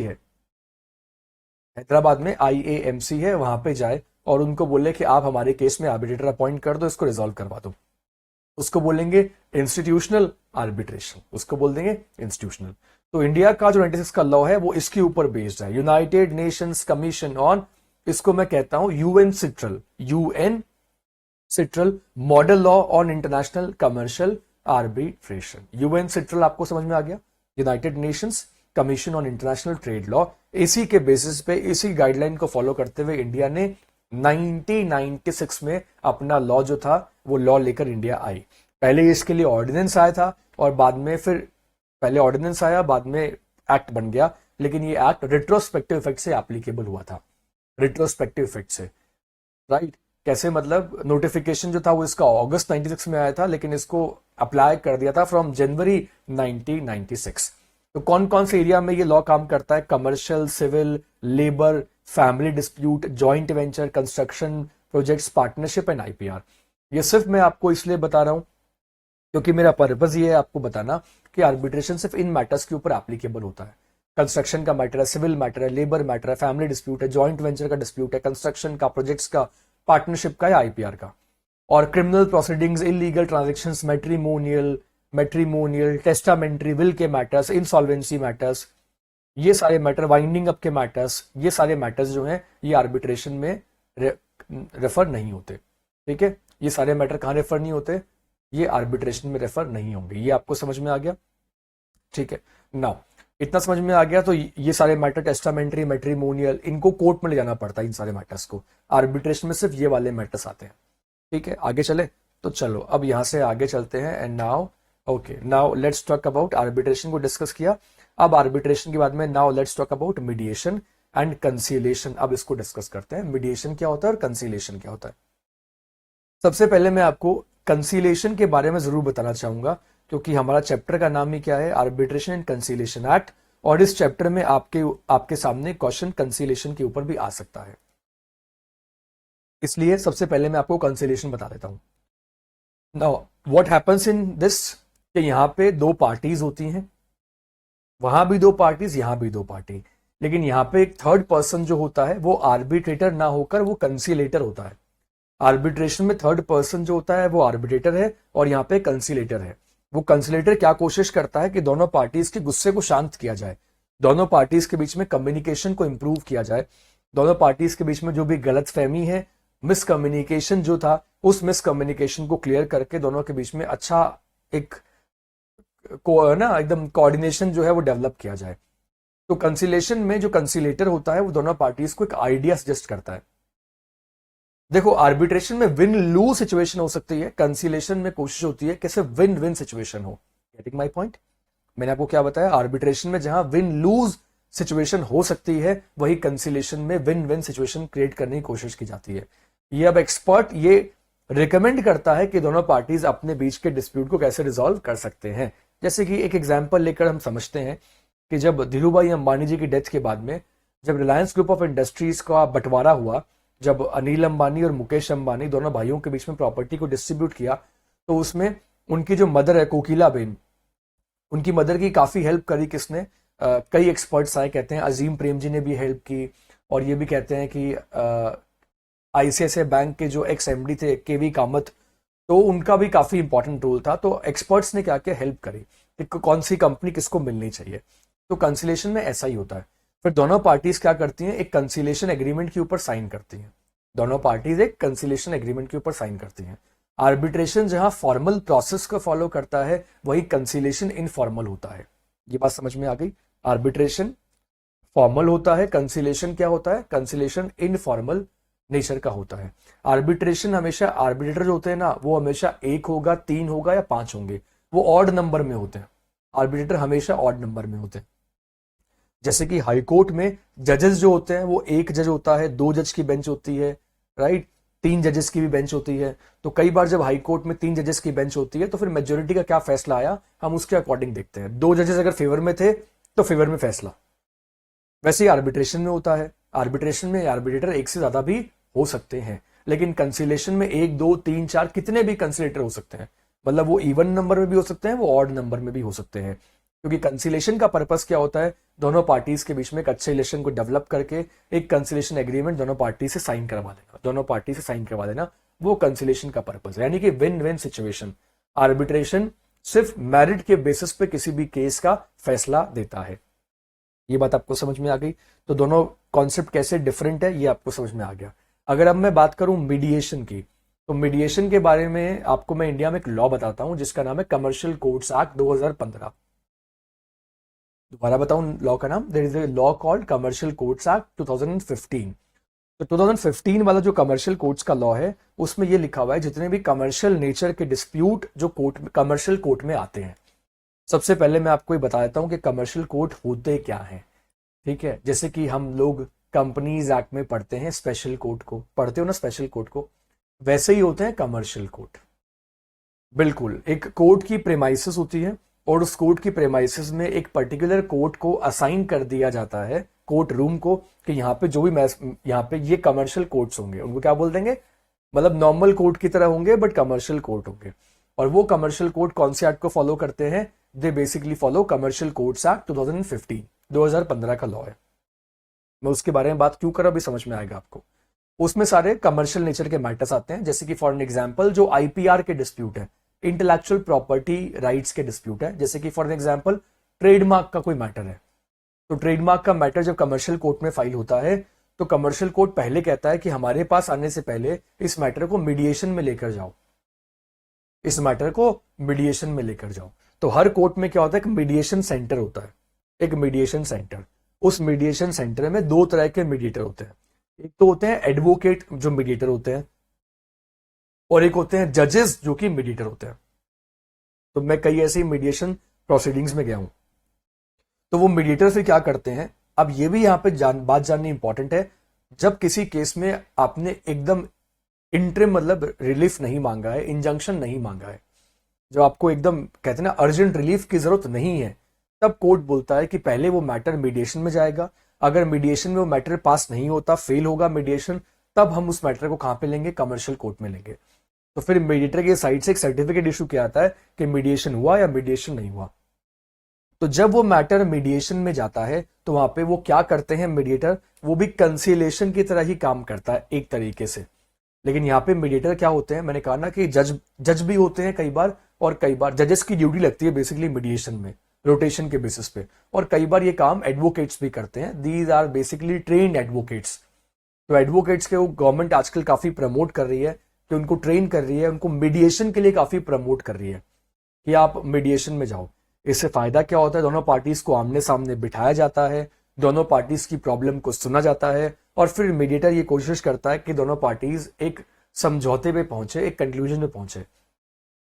है, वहां पे जाए और उनको बोले कि आप हमारे केस में आर्बिट्रेटर अपॉइंट कर दो, इसको रिजॉल्व करवा दो। उसको बोलेंगे इंस्टीट्यूशनल आर्बिट्रेशन, उसको बोल देंगे इंस्टीट्यूशनल। तो इंडिया का जो 96 का लॉ है वो इसके ऊपर बेस्ड है, यूनाइटेड नेशंस कमीशन ऑन, इसको मैं कहता हूं UN citral model law on international commercial arbitration. UN citral आपको समझ में आ गया, United Nations commission on international trade law. इसी के बेसिस पे, इसी गाइडलाइन को फॉलो करते हुए इंडिया ने 1996 में अपना लॉ जो था वो लॉ लेकर इंडिया आई। पहले इसके लिए ऑर्डिनेंस आया था और बाद में फिर पहले ऑर्डिनेंस आया, बाद में एक्ट बन गया, लेकिन ये एक्ट रिट्रोस्पेक्टिव इफेक्ट से एप्लीकेबल हुआ था, रिट्रोस्पेक्टिव इफेक्ट से, राइट। कैसे, मतलब नोटिफिकेशन जो था वो इसका अगस्त 96 में आया था, लेकिन इसको अप्लाई कर दिया था फ्रॉम जनवरी 1996। तो कौन कौन से एरिया में ये लॉ काम करता है? Commercial, civil, labour, family dispute, joint venture, construction projects, partnership and IPR. ये सिर्फ मैं आपको इसलिए बता रहा हूं क्योंकि मेरा पर्पज ये है आपको बताना कि आर्बिट्रेशन सिर्फ इन मैटर्स के ऊपर एप्लीकेबल होता है। कंस्ट्रक्शन का मैटर है, सिविल मैटर है, लेबर मैटर है, फैमिली डिस्प्यूट है, जॉइंट वेंचर का डिस्प्यूट है, कंस्ट्रक्शन का, प्रोजेक्ट्स का, पार्टनरशिप का या आईपीआर का। और criminal proceedings, illegal transactions, matrimonial, testamentary, will के मैटर्स, इंसॉल्वेंसी मैटर्स, ये सारे मैटर, वाइंडिंग अप के मैटर्स, ये सारे मैटर्स जो हैं ये आर्बिट्रेशन में रेफर नहीं होते। ठीक है, ये सारे मैटर कहाँ रेफर नहीं होते? ये आर्बिट्रेशन में रेफर नहीं होंगे। ये आपको समझ में आ गया? ठीक है, नाउ इतना समझ में आ गया तो ये सारे मैटर, टेस्टामेंट्री, मैट्रिमोनियल, इनको कोर्ट में ले जाना पड़ता है इन सारे मैटर्स को। आर्बिट्रेशन में सिर्फ ये वाले मैटर्स आते हैं। ठीक है, आगे चले तो चलो अब यहां से आगे चलते हैं। And now okay, now let's talk about arbitration को डिस्कस किया। अब आर्बिट्रेशन के बाद में now let's talk about mediation and conciliation. अब इसको डिस्कस करते हैं, मीडिएशन क्या होता है और कंसीलिएशन क्या होता है। सबसे पहले मैं आपको कंसीलिएशन के बारे में जरूर बताना चाहूंगा क्योंकि हमारा चैप्टर का नाम ही क्या है? Arbitration and conciliation act. और इस चैप्टर में आपके सामने क्वेश्चन कंसीलिएशन के ऊपर भी आ सकता है, इसलिए सबसे पहले मैं आपको कंसीलिएशन बता देता हूं। Now what happens in this, कि यहां पे दो पार्टीज होती हैं, वहां भी दो पार्टीज, यहां भी दो पार्टी, लेकिन यहां पे एक थर्ड पर्सन जो होता है वो आर्बिट्रेटर ना होकर वो कंसीलेटर होता है। आर्बिट्रेशन में थर्ड पर्सन जो होता है वो आर्बिट्रेटर है और यहाँ पे कंसीलेटर है। वो कंसीलेटर क्या कोशिश करता है कि दोनों पार्टीज के गुस्से को शांत किया जाए, दोनों पार्टीज के बीच में कम्युनिकेशन को इंप्रूव किया जाए, दोनों पार्टीज के बीच में जो भी गलतफहमी है, मिसकम्युनिकेशन जो था, उस मिसकम्युनिकेशन को क्लियर करके दोनों के बीच में अच्छा एक ना एकदम कोऑर्डिनेशन जो है वो डेवलप किया जाए। तो कंसीलेशन में जो कंसीलेटर होता है वो दोनों पार्टीज को एक आइडिया सजेस्ट करता है। देखो, आर्बिट्रेशन में विन लूज सिचुएशन हो सकती है, कंसीलेशन में कोशिश होती है कैसे विन विन सिचुएशन हो। Getting my point? मैंने आपको क्या बताया, आर्बिट्रेशन में जहां विन लूज सिचुएशन हो सकती है वही कंसीलेशन में विन विन सिचुएशन क्रिएट करने की कोशिश की जाती है। ये अब एक्सपर्ट ये रिकमेंड करता है कि दोनों पार्टीज अपने बीच के डिस्प्यूट को कैसे रिजॉल्व कर सकते हैं। जैसे कि एक एग्जाम्पल लेकर हम समझते हैं कि जब धीरूभाई अंबानी जी की डेथ के बाद में जब रिलायंस ग्रुप ऑफ इंडस्ट्रीज का बंटवारा हुआ, जब अनिल अंबानी और मुकेश अंबानी दोनों भाइयों के बीच में प्रॉपर्टी को डिस्ट्रीब्यूट किया, तो उसमें उनकी जो मदर है कोकिला बेन, उनकी मदर की काफी हेल्प करी किसने? कई एक्सपर्ट्स आए, कहते हैं अजीम प्रेम जी ने भी हेल्प की, और ये भी कहते हैं कि आईसीआईसीआई बैंक के जो एक्स एमडी थे केवी कामत, तो उनका भी काफी इंपॉर्टेंट रोल था। तो एक्सपर्ट्स ने क्या क्या हेल्प करी कि कौन सी कंपनी किसको मिलनी चाहिए। तो कंसीलेशन में ऐसा ही होता है। फिर दोनों पार्टीज क्या करती हैं? एक कंसीलेशन एग्रीमेंट के ऊपर साइन करती हैं। दोनों पार्टीज एक कंसीलेशन एग्रीमेंट के ऊपर साइन करती हैं। आर्बिट्रेशन जहां फॉर्मल प्रोसेस को फॉलो करता है वही कंसीलेशन इनफॉर्मल होता है। ये बात समझ में आ गई? आर्बिट्रेशन फॉर्मल होता है, कंसीलेशन क्या होता है? कंसीलेशन इनफॉर्मल नेचर का होता है। आर्बिट्रेशन हमेशा, आर्बिट्रेटर जो होते हैं ना वो हमेशा 1 होगा, 3 होगा या 5 होंगे, वो ऑड नंबर में होते हैं। आर्बिट्रेटर हमेशा ऑड नंबर में होते हैं। जैसे कि हाई कोर्ट में जजेस जो होते हैं वो 1 जज होता है, 2 जज की बेंच होती है, राइट, 3 जजेस की भी बेंच होती है। तो कई बार जब हाई कोर्ट में 3 जजेस की बेंच होती है तो फिर मेजोरिटी का क्या फैसला आया हम उसके अकॉर्डिंग देखते हैं। 2 जजेस अगर फेवर में थे तो फेवर में फैसला। वैसे ही आर्बिट्रेशन में होता है। आर्बिट्रेशन में आर्बिट्रेटर 1 से ज्यादा भी हो सकते हैं, लेकिन कंसीलेशन में 1, 2, 3, 4 कितने भी कंसीलेटर हो सकते हैं। मतलब वो इवन नंबर में भी हो सकते हैं, वो ऑड नंबर में भी हो सकते हैं। क्योंकि कंसीलेशन का पर्पस क्या होता है? दोनों पार्टीज के बीच में एक अच्छे रिलेशन को डेवलप करके एक कंसीलेशन एग्रीमेंट दोनों पार्टी से साइन करवा देना, दोनों पार्टी से साइन करवा देना, वो कंसीलेशन का पर्पस है। यानी कि विन विन सिचुएशन। आर्बिट्रेशन सिर्फ मेरिट के बेसिस पे किसी भी केस का फैसला देता है। ये बात आपको समझ में आ गई? तो दोनों कॉन्सेप्ट कैसे डिफरेंट है ये आपको समझ में आ गया। अगर अब मैं बात करूं मीडिएशन की, तो मीडिएशन के बारे में आपको मैं इंडिया में एक लॉ बताता हूं जिसका नाम है कमर्शियल कोर्ट्स एक्ट 2015। दोबारा बताऊं लॉ का नाम, there is a law called commercial courts act 2015। तो 2015 वाला जो कमर्शियल कोर्ट्स का लॉ है उसमें ये लिखा हुआ है जितने भी कमर्शियल नेचर के डिस्प्यूट जो कमर्शियल कोर्ट में आते हैं। सबसे पहले मैं आपको ये बता देता हूं कि कमर्शियल कोर्ट होते क्या हैं। ठीक है, जैसे कि हम लोग कंपनीज एक्ट में पढ़ते हैं स्पेशल कोर्ट को, पढ़ते हो ना स्पेशल कोर्ट को, वैसे ही होते हैं कमर्शियल कोर्ट। बिल्कुल, एक कोर्ट की प्रेमाइसिस होती है और उस कोर्ट की प्रेमाइसिस में एक पर्टिकुलर कोर्ट को असाइन कर दिया जाता है, कोर्ट रूम को, कि यहाँ पे जो भी यहाँ पे ये कमर्शियल कोर्ट्स होंगे उनको क्या बोल देंगे, मतलब नॉर्मल कोर्ट की तरह होंगे बट कमर्शियल कोर्ट होंगे। और वो कमर्शियल कोर्ट कौन से एक्ट को फॉलो करते हैं? They basically follow commercial courts act 2015, 2015 का लॉ है। मैं उसके बारे में बात क्यों कर रहा हूं अभी समझ में आएगा आपको। उसमें सारे कमर्शियल नेचर के मैटर्स आते हैं, जैसे कि फॉर एन एग्जांपल जो आईपीआर के डिस्प्यूट है, इंटेलेक्चुअल प्रॉपर्टी राइट्स के डिस्प्यूट है, जैसे कि फॉर एन एग्जांपल ट्रेडमार्क का कोई मैटर है। तो ट्रेडमार्क का मैटर जब कमर्शियल कोर्ट में फाइल होता है तो कमर्शियल कोर्ट पहले कहता है कि हमारे पास आने से पहले इस मैटर को मीडिएशन में लेकर जाओ, इस मैटर को मीडिएशन में लेकर जाओ। तो हर कोर्ट में क्या होता है, एक मीडिएशन सेंटर होता है, एक मीडिएशन सेंटर। उस मीडिएशन सेंटर में दो तरह के मीडिएटर होते हैं, एक तो होते हैं एडवोकेट जो मीडिएटर होते हैं, और एक होते हैं जजेस जो कि मीडिएटर होते हैं। तो मैं कई ऐसी मीडिएशन प्रोसीडिंग्स में गया हूं। तो वो मीडिएटर फिर क्या करते हैं, अब ये भी यहां पे बात जाननी इंपॉर्टेंट है, जब किसी केस में आपने एकदम इंटरिम मतलब रिलीफ नहीं मांगा है, इंजंक्शन नहीं मांगा है, जो आपको एकदम कहते हैं ना अर्जेंट रिलीफ की जरूरत नहीं है, तब कोर्ट बोलता है कि पहले वो मैटर मीडिएशन में जाएगा। अगर मीडिएशन में वो मैटर पास नहीं होता, फेल होगा मीडिएशन, तब हम उस मैटर को कहां पे लेंगे, कमर्शियल कोर्ट में लेंगे। तो फिर मीडिएटर के साइड से एक सर्टिफिकेट इशू किया आता है कि मीडिएशन हुआ या मीडिएशन नहीं हुआ। तो जब वो मैटर मीडिएशन में जाता है तो वहां पे वो क्या करते हैं मीडिएटर, वो भी कंसीलिएशन की तरह ही काम करता है एक तरीके से। लेकिन यहाँ पे मीडिएटर क्या होते हैं, मैंने कहा ना कि जज भी होते हैं कई बार, और कई बार जजेस की ड्यूटी लगती है बेसिकली मीडिएशन में रोटेशन के बेसिस पे, और कई बार ये काम एडवोकेट्स भी करते हैं। These are basically trained advocates. तो एडवोकेट्स के वो गवर्नमेंट आजकल काफी प्रमोट कर रही है कि उनको ट्रेन कर रही है, उनको मीडिएशन के लिए काफी प्रमोट कर रही है कि आप मीडिएशन में जाओ। इससे फायदा क्या होता है, दोनों पार्टीज को आमने सामने बिठाया जाता है, दोनों पार्टीज की प्रॉब्लम को सुना जाता है, और फिर मीडिएटर ये कोशिश करता है कि दोनों पार्टीज एक समझौते पे पहुंचे, एक कंक्लूजन पे पहुंचे।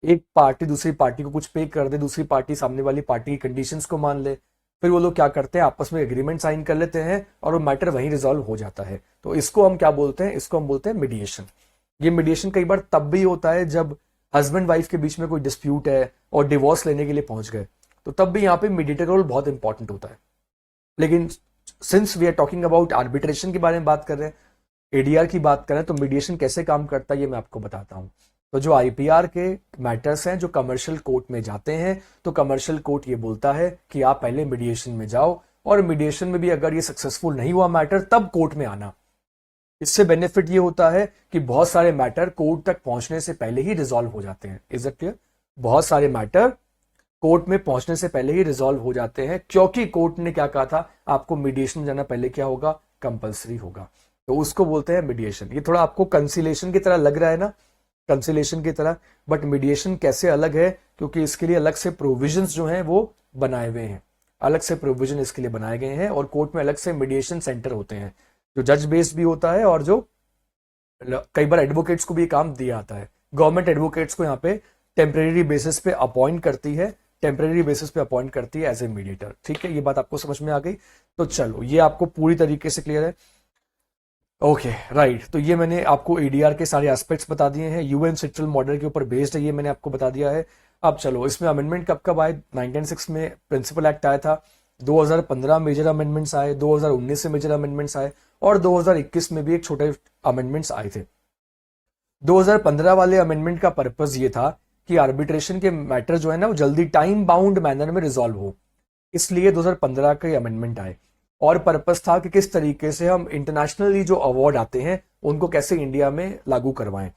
एक पार्टी दूसरी पार्टी को कुछ पे कर दे, दूसरी पार्टी सामने वाली पार्टी की कंडीशंस को मान ले, फिर वो लोग क्या करते हैं, आपस में एग्रीमेंट साइन कर लेते हैं और वो मैटर वहीं रिजॉल्व हो जाता है। तो इसको हम क्या बोलते हैं, इसको हम बोलते हैं मीडिएशन। ये मीडिएशन कई बार तब भी होता है जब हस्बैंड वाइफ के बीच में कोई डिस्प्यूट है और डिवोर्स लेने के लिए पहुंच गए, तो तब भी यहाँ पे मीडिएटर रोल बहुत इंपॉर्टेंट होता है। लेकिन since we are talking about arbitration के बारे में बात कर रहे हैं, एडीआर की बात करें, तो मीडिएशन कैसे काम करता है ये मैं आपको बताता हूं। तो जो आईपीआर के मैटर्स हैं जो कमर्शियल कोर्ट में जाते हैं, तो कमर्शियल कोर्ट ये बोलता है कि आप पहले मीडिएशन में जाओ, और मीडिएशन में भी अगर ये सक्सेसफुल नहीं हुआ मैटर, तब कोर्ट में आना। इससे बेनिफिट ये होता है कि बहुत सारे मैटर कोर्ट तक पहुंचने से पहले ही रिजॉल्व हो जाते हैं। Is it clear? बहुत सारे मैटर कोर्ट में पहुंचने से पहले ही रिजॉल्व हो जाते हैं, क्योंकि कोर्ट ने क्या कहा था, आपको मीडिएशन में जाना पहले क्या होगा, कंपल्सरी होगा। तो उसको बोलते हैं मीडिएशन। ये थोड़ा आपको कंसिलेशन की तरह लग रहा है ना, कंसिलेशन की तरह, बट मीडिएशन कैसे अलग है, क्योंकि इसके लिए अलग से प्रोविजंस जो हैं वो बनाए हुए हैं, अलग से प्रोविजन इसके लिए बनाए गए हैं, और कोर्ट में अलग से मीडिएशन सेंटर होते हैं जो जज बेस्ड भी होता है, और जो कई बार एडवोकेट्स को भी काम दिया आता है। गवर्नमेंट एडवोकेट्स को यहाँ पे टेम्परेरी बेसिस पे अपॉइंट करती है, टेम्परेरी बेसिस पे अपॉइंट करती है एज ए मीडिएटर। ठीक है, ये बात आपको समझ में आ गई। तो चलो, ये आपको पूरी तरीके से क्लियर है। ओके राइट, तो ये मैंने आपको एडीआर के सारे एस्पेक्ट्स बता दिए हैं, यूएन सिट्रल मॉडल के ऊपर बेस्ड है, ये मैंने आपको बता दिया है। अब चलो, इसमें अमेंडमेंट कब कब आए, 1906 में प्रिंसिपल एक्ट आया था, 2015 मेजर अमेंडमेंट्स आए, 2019 से मेजर अमेंडमेंट्स आए, और 2021 में भी एक छोटे अमेंडमेंट्स आए थे। 2015 वाले अमेंडमेंट का पर्पज ये था कि आर्बिट्रेशन के मैटर जो है ना वो जल्दी टाइम बाउंड मैनर में रिजॉल्व हो, इसलिए 2015 के अमेंडमेंट आए। और पर्पस था कि किस तरीके से हम इंटरनेशनली जो अवार्ड आते हैं उनको कैसे इंडिया में लागू करवाएं।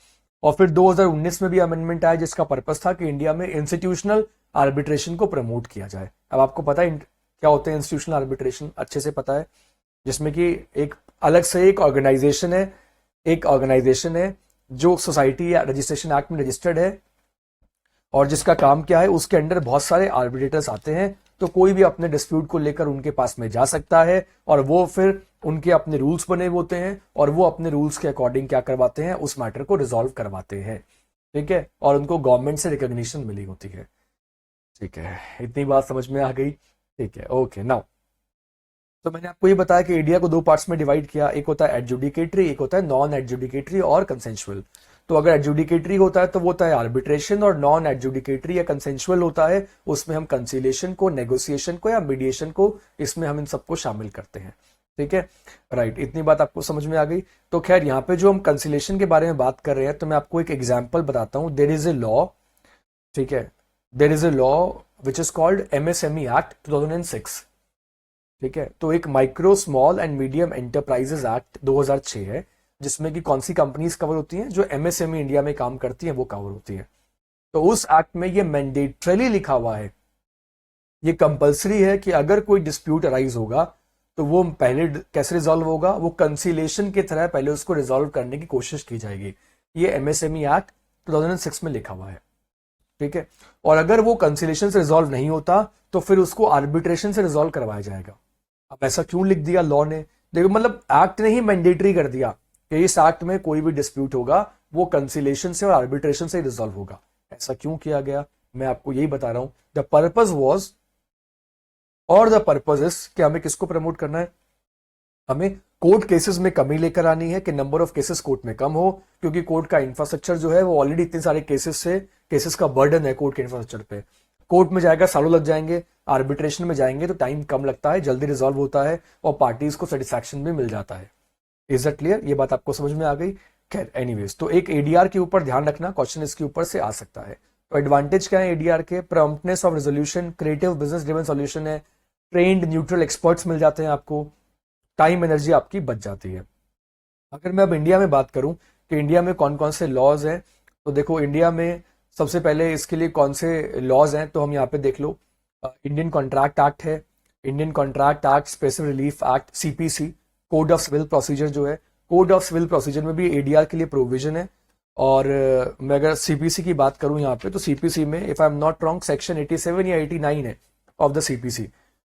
और फिर 2019 में भी अमेंडमेंट आया जिसका पर्पस था कि इंडिया में इंस्टीट्यूशनल आर्बिट्रेशन को प्रमोट किया जाए। अब आपको पता है क्या होते हैं इंस्टीट्यूशनल आर्बिट्रेशन, अच्छे से पता है, जिसमें कि एक अलग से एक ऑर्गेनाइजेशन है जो सोसाइटी या रजिस्ट्रेशन एक्ट में रजिस्टर्ड है, और जिसका काम क्या है, उसके अंडर बहुत सारे आर्बिट्रेटर्स आते हैं तो कोई भी अपने डिस्प्यूट को लेकर उनके पास में जा सकता है और वो फिर उनके अपने रूल्स बने होते हैं और वो अपने रूल्स के अकॉर्डिंग क्या करवाते हैं, उस मैटर को रिजॉल्व करवाते हैं। ठीक है, और उनको गवर्नमेंट से रिकॉग्निशन मिली होती है। ठीक है, इतनी बात समझ में आ गई। ठीक है, ओके नाउ तो मैंने आपको ये बताया कि इंडिया को दो पार्ट्स में डिवाइड किया, एक होता है एडजुडिकेटरी, एक होता है नॉन एडजुडिकेटरी और कंसेंशुअल। तो अगर एडजुडिकेटरी होता है तो वो होता है आर्बिट्रेशन, और नॉन एडजुडिकेटरी या कंसेंशुअल होता है उसमें हम कंसिलिएशन को, नेगोशिएशन को या मीडिएशन को, इसमें हम इन सबको शामिल करते हैं। ठीक है, राइट, इतनी बात आपको समझ में आ गई। तो खैर यहाँ पे जो हम कंसिलिएशन के बारे में बात कर रहे हैं तो मैं आपको एक एग्जाम्पल बताता हूँ। देयर इज ए लॉ, ठीक है, there is a law which is called MSME act 2006। ठीक है, तो एक micro small and medium enterprises act 2006 है, जिसमें कि कौन सी कंपनीज कवर होती हैं, जो एमएसएमई इंडिया में काम करती हैं वो कवर होती है। तो उस एक्ट में ये मैंडेटरीली लिखा हुआ है, ये कंपलसरी है कि अगर कोई डिस्प्यूट अराइज होगा तो वो पहले कैसे रिजॉल्व होगा, वो कंसीलेशन की तरह पहले उसको रिजॉल्व करने की कोशिश की जाएगी। ये एमएसएमई एक्ट 2006 में लिखा हुआ है। ठीक है, और अगर वो कंसीलेशन से रिजॉल्व नहीं होता तो फिर उसको आर्बिट्रेशन से रिजॉल्व करवाया जाएगा। अब ऐसा क्यों लिख दिया लॉ ने? देखो, मतलब एक्ट ने ही मैंडेटरी कर दिया कि इस एक्ट में कोई भी डिस्प्यूट होगा वो कंसीलेशन से और आर्बिट्रेशन से रिजॉल्व होगा। ऐसा क्यों किया गया, मैं आपको यही बता रहा हूं। द पर्पज वॉज, और द पर्पज इज कि हमें किसको प्रमोट करना है, हमें कोर्ट केसेस में कमी लेकर आनी है कि नंबर ऑफ केसेस कोर्ट में कम हो, क्योंकि कोर्ट का इंफ्रास्ट्रक्चर जो है वो ऑलरेडी इतने सारे केसेस का बर्डन है कोर्ट के इंफ्रास्ट्रक्चर पे। कोर्ट में जाएगा सालों लग जाएंगे, आर्बिट्रेशन में जाएंगे तो टाइम कम लगता है, जल्दी रिजॉल्व होता है और पार्टीज को सेटिस्फैक्शन भी मिल जाता है। Is that clear? ये बात आपको समझ में आ गई? खैर एनीवेज, तो एक एडीआर के ऊपर ध्यान रखना, क्वेश्चन इसके ऊपर से आ सकता है। तो एडवांटेज क्या है एडीआर के? Promptness of resolution, creative business driven solution है, ट्रेन्ड न्यूट्रल एक्सपर्ट्स मिल जाते हैं आपको, टाइम एनर्जी आपकी बच जाती है। अगर मैं अब इंडिया में बात करूं कि इंडिया में कौन कौन से लॉज हैं, तो देखो इंडिया में सबसे पहले इसके लिए कौन से लॉज हैं, तो हम यहाँ पे देख लो। इंडियन कॉन्ट्रैक्ट एक्ट है, Indian contract act, special relief act, CPC, code of civil procedure जो है, कोड ऑफ सिविल प्रोसीजर में भी एडीआर के लिए प्रोविजन है। और मैं अगर सीपीसी की बात करूं यहाँ पे, तो सीपीसी में if I am not wrong section 87 या 89 है ऑफ द सीपीसी।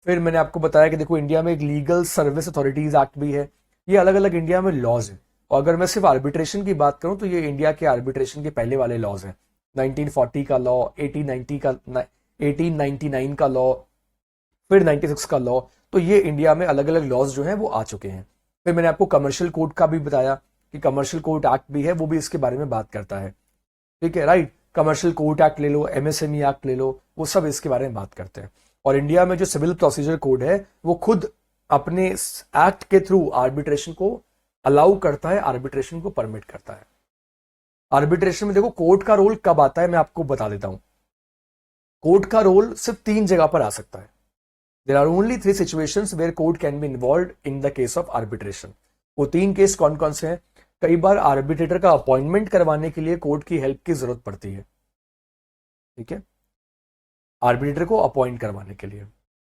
फिर मैंने आपको बताया कि देखो इंडिया में एक लीगल सर्विस अथॉरिटीज एक्ट भी है। ये अलग अलग इंडिया में लॉज है। और अगर मैं सिर्फ आर्बिट्रेशन की बात करूं तो ये इंडिया के आर्बिट्रेशन के पहले वाले लॉज हैं। 1940 का लॉ, 1899 का लॉ, फिर 96 का लॉ। तो ये इंडिया में अलग अलग लॉज जो हैं वो आ चुके हैं। फिर मैंने आपको कमर्शियल कोड का भी बताया कि कमर्शियल कोड एक्ट भी है, वो भी इसके बारे में बात करता है। ठीक है, राइट, कमर्शियल कोर्ट एक्ट ले लो, एमएसएमई एक्ट ले लो, वो सब इसके बारे में बात करते हैं। और इंडिया में जो सिविल प्रोसीजर कोड है वो खुद अपने एक्ट के थ्रू आर्बिट्रेशन को अलाउ करता है, आर्बिट्रेशन को परमिट करता है। आर्बिट्रेशन में देखो कोर्ट का रोल कब आता है, मैं आपको बता देता हूं। कोर्ट का रोल सिर्फ 3 जगह पर आ सकता है। There are only 3 situations where court can be involve in the case of arbitration. वो 3 केस कौन कौन से हैं? कई बार आर्बिट्रेटर का अपॉइंटमेंट करवाने के लिए कोर्ट की हेल्प की जरूरत पड़ती है। ठीक है, आर्बिट्रेटर को अपॉइंट करवाने के लिए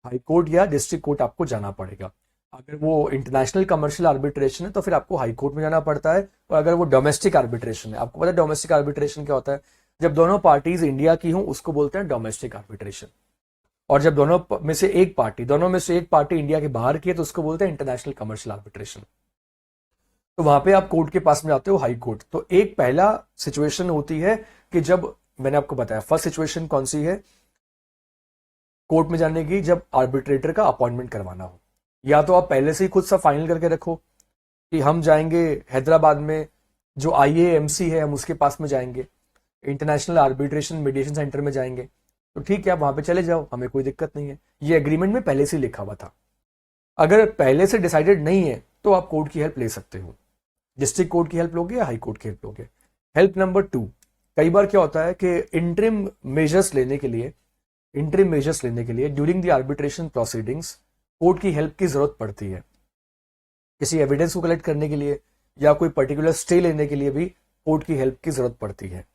हाई कोर्ट या डिस्ट्रिक्ट कोर्ट आपको जाना पड़ेगा। अगर वो इंटरनेशनल कमर्शियल आर्बिट्रेशन है तो फिर आपको हाई कोर्ट में जाना पड़ता है। और अगर वो डोमेस्टिक आर्बिट्रेशन है, आपको पता है डोमेस्टिक आर्बिट्रेशन क्या होता है? जब दोनों पार्टीज इंडिया की हों उसको बोलते हैं डोमेस्टिक आर्बिट्रेशन। और जब दोनों में से एक पार्टी इंडिया के बाहर की है तो उसको बोलते हैं इंटरनेशनल कमर्शियल आर्बिट्रेशन। तो वहां पे आप कोर्ट के पास में जाते हो, हाई कोर्ट। तो एक पहला सिचुएशन होती है कि जब, मैंने आपको बताया फर्स्ट सिचुएशन कौन सी है कोर्ट में जाने की, जब आर्बिट्रेटर का अपॉइंटमेंट करवाना हो। या तो आप पहले से ही खुद सा फाइनल करके रखो कि हम जाएंगे हैदराबाद में, जो IAMC है हम उसके पास में जाएंगे, इंटरनेशनल आर्बिट्रेशन मीडिएशन सेंटर में जाएंगे, तो ठीक है आप वहां पे चले जाओ, हमें कोई दिक्कत नहीं है। ये एग्रीमेंट में पहले से ही लिखा हुआ था। अगर पहले से डिसाइडेड नहीं है तो आप कोर्ट की हेल्प ले सकते हो, डिस्ट्रिक्ट कोर्ट की हेल्प लोगे या हाई कोर्ट की हेल्प लोगे। हेल्प नंबर 2, कई बार क्या होता है कि इंटरिम मेजर्स लेने के लिए during the arbitration proceedings court की हेल्प की जरूरत पड़ती है। किसी एविडेंस को कलेक्ट करने के लिए या कोई पर्टिकुलर स्टे लेने के लिए भी कोर्ट की हेल्प की जरूरत पड़ती है।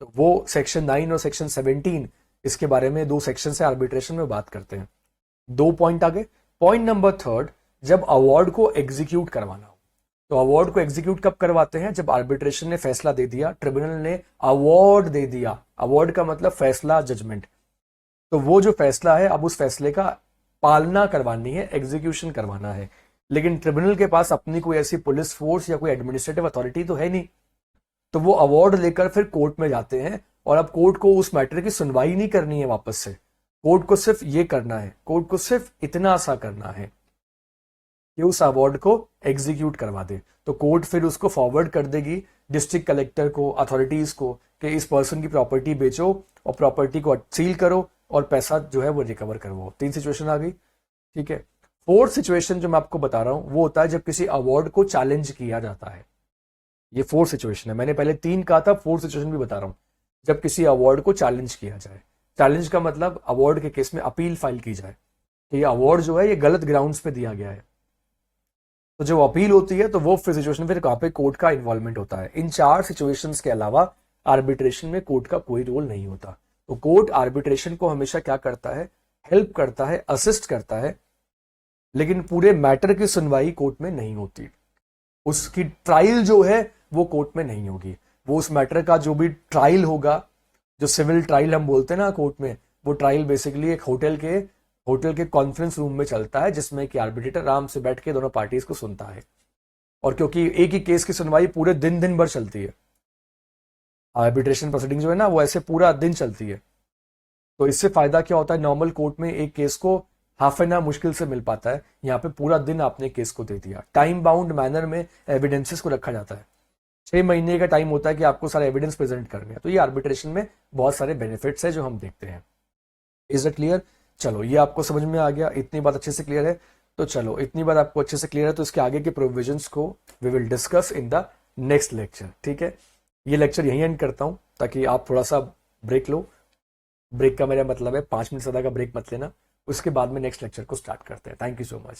तो वो सेक्शन 9 और सेक्शन 17 इसके बारे में 2 सेक्शन से आर्बिट्रेशन में बात करते हैं। 2 पॉइंट आगे। पॉइंट नंबर 3, जब अवार्ड को एग्जीक्यूट करवाना हो, तो अवार्ड को एग्जीक्यूट कब करवाते हैं? जब आर्बिट्रेशन ने फैसला दे दिया, ट्रिब्यूनल ने अवार्ड दे दिया। अवार्ड का मतलब फैसला, जजमेंट। तो वो जो फैसला है अब उस फैसले का पालना करवानी है, एग्जीक्यूशन करवाना है। लेकिन ट्रिब्यूनल के पास अपनी कोई ऐसी पुलिस फोर्स या कोई एडमिनिस्ट्रेटिव अथॉरिटी तो है नहीं, तो वो अवार्ड लेकर फिर कोर्ट में जाते हैं और अब कोर्ट को उस मैटर की सुनवाई नहीं करनी है वापस से। कोर्ट को सिर्फ ये करना है, कोर्ट को सिर्फ इतना सा करना है कि उस अवार्ड को एग्जीक्यूट करवा दे। तो कोर्ट फिर उसको फॉरवर्ड कर देगी डिस्ट्रिक्ट कलेक्टर को, अथॉरिटीज को, कि इस पर्सन की प्रॉपर्टी बेचो और प्रॉपर्टी को सील करो और पैसा जो है वो रिकवर करवाओ। 3 सिचुएशन आ गई, ठीक है। 4th सिचुएशन जो मैं आपको बता रहा हूं वो होता है जब किसी अवार्ड को चैलेंज किया जाता है। ये 4th सिचुएशन है, मैंने पहले 3 कहा था, 4th सिचुएशन भी बता रहा हूं, जब किसी अवार्ड को चैलेंज किया जाए। चैलेंज का मतलब अवार्ड के केस में अपील फाइल की जाए कि ये अवार्ड जो है ये गलत ग्राउंड्स पे दिया गया है। तो जो अपील होती है तो वो फिर सिचुएशन फिर कहां पे कोर्ट का इन्वॉल्वमेंट होता है। इन 4 सिचुएशंस के अलावा आर्बिट्रेशन में कोर्ट का कोई रोल नहीं होता। तो कोर्ट आर्बिट्रेशन को हमेशा क्या करता है, हेल्प करता है, असिस्ट करता है, लेकिन पूरे मैटर की सुनवाई कोर्ट में नहीं होती। उसकी ट्रायल जो है वो कोर्ट में नहीं होगी। वो उस मैटर का जो भी ट्रायल होगा, जो सिविल ट्रायल हम बोलते हैं ना कोर्ट में, वो ट्रायल बेसिकली एक होटल के कॉन्फ्रेंस रूम में चलता है, जिसमें कि आर्बिट्रेटर आराम से बैठ के दोनों पार्टीज को सुनता है। और क्योंकि एक ही केस की सुनवाई पूरे दिन भर चलती है, आर्बिट्रेशन प्रोसीडिंग जो है ना वो ऐसे पूरा दिन चलती है, तो इससे फायदा क्या होता है, नॉर्मल कोर्ट में एक केस को हाफ एन आवर मुश्किल से मिल पाता है, यहाँ पे पूरा दिन आपने केस को दे दिया। टाइम बाउंड मैनर में एविडेंसेस को रखा जाता है, 6 महीने का टाइम होता है कि आपको सारे एविडेंस प्रेजेंट करने हैं। तो ये आर्बिट्रेशन में बहुत सारे बेनिफिट्स है जो हम देखते हैं। Is it clear? चलो ये आपको समझ में आ गया, इतनी बात अच्छे से क्लियर है। तो चलो इतनी बात आपको अच्छे से क्लियर है, तो इसके आगे के प्रोविजंस को we will discuss in the next lecture, ठीक है। ये लेक्चर यहीं एंड करता हूं ताकि आप थोड़ा सा ब्रेक लो। ब्रेक का मेरा मतलब है 5 मिनट ज्यादा का ब्रेक मत लेना, उसके बाद में नेक्स्ट लेक्चर को स्टार्ट करते हैं। Thank you so much.